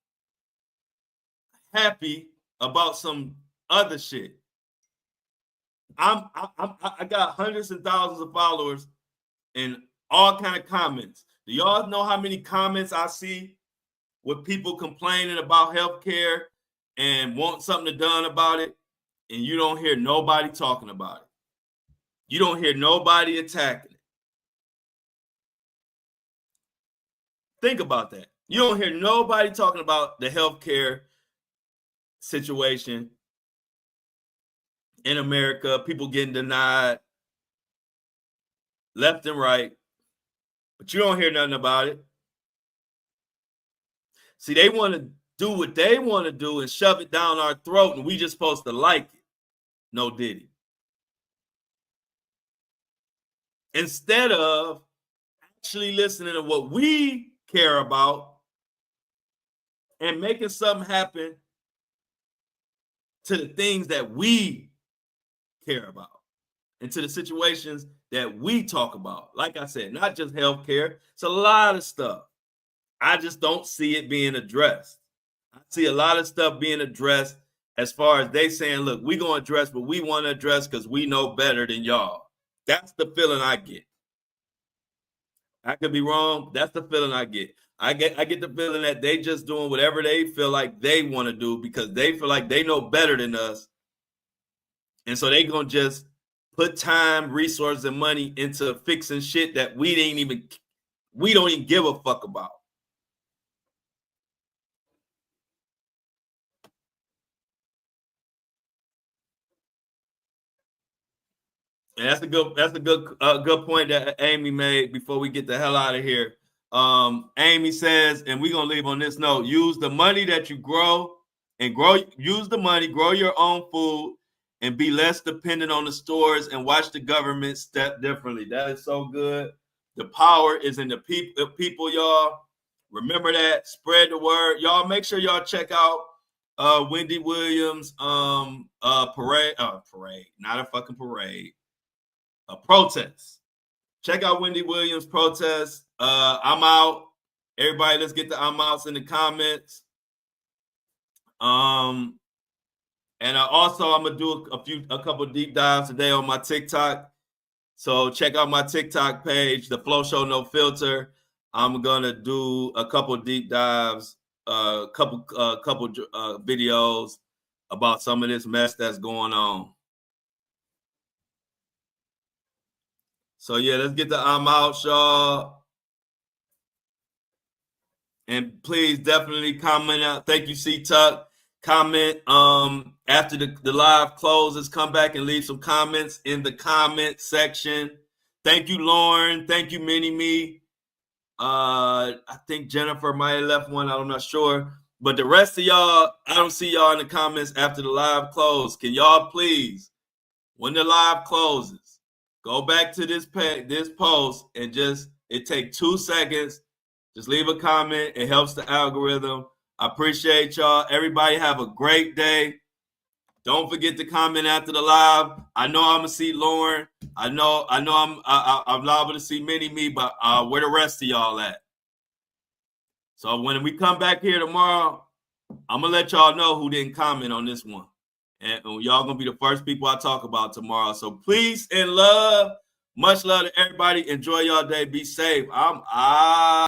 happy about some other shit. I got hundreds and thousands of followers and all kind of comments. Do y'all know how many comments I see with people complaining about healthcare and want something done about it, and you don't hear nobody talking about it? You don't hear nobody attacking it. Think about that. You don't hear nobody talking about the healthcare situation in America, people getting denied left and right, but you don't hear nothing about it. See, they want to do what they want to do and shove it down our throat, and we just supposed to like it. No Diddy. Instead of actually listening to what we care about and making something happen to the things that we care about and to the situations that we talk about. Like I said, not just healthcare, it's a lot of stuff. I just don't see it being addressed. I see a lot of stuff being addressed as far as they saying, look, we're going to address what we want to address because we know better than y'all. That's the feeling I get. I could be wrong. That's the feeling I get. I get the feeling that they just doing whatever they feel like they want to do because they feel like they know better than us. And so they going to just put time, resources, and money into fixing shit that we don't even give a fuck about. And that's a good point that Amy made before we get the hell out of here. Amy says, and we're gonna leave on this note: use the money that you grow and use the money, grow your own food, and be less dependent on the stores and watch the government step differently. That is so good. The power is in the people, y'all. Remember that. Spread the word. Y'all make sure y'all check out Wendy Williams parade, not a fucking parade. A protest. check out Wendy Williams' protest. I'm out. Everybody, let's get the I'm outs in the comments. And also I'm gonna do a couple deep dives today on my TikTok. So check out my TikTok page, the Flow Show No Filter. I'm gonna do a couple deep dives, couple videos about some of this mess that's going on. So yeah, let's get the I'm out, y'all. And please definitely comment out. Thank you, C Tuck. Comment after the live closes. Come back and leave some comments in the comment section. Thank you, Lauren. Thank you, Mini Me. I think Jennifer might have left one. I'm not sure. But the rest of y'all, I don't see y'all in the comments after the live close. Can y'all please, when the live closes, go back to this post and it take 2 seconds. Just leave a comment. It helps the algorithm. I appreciate y'all. Everybody have a great day. Don't forget to comment after the live. I know I'm gonna see Lauren. I know I'm liable to see Mini Me, but where the rest of y'all at? So when we come back here tomorrow, I'm gonna let y'all know who didn't comment on this one, and y'all gonna be the first people I talk about tomorrow. So peace and love, much love to everybody. Enjoy y'all day. Be safe. I'm out.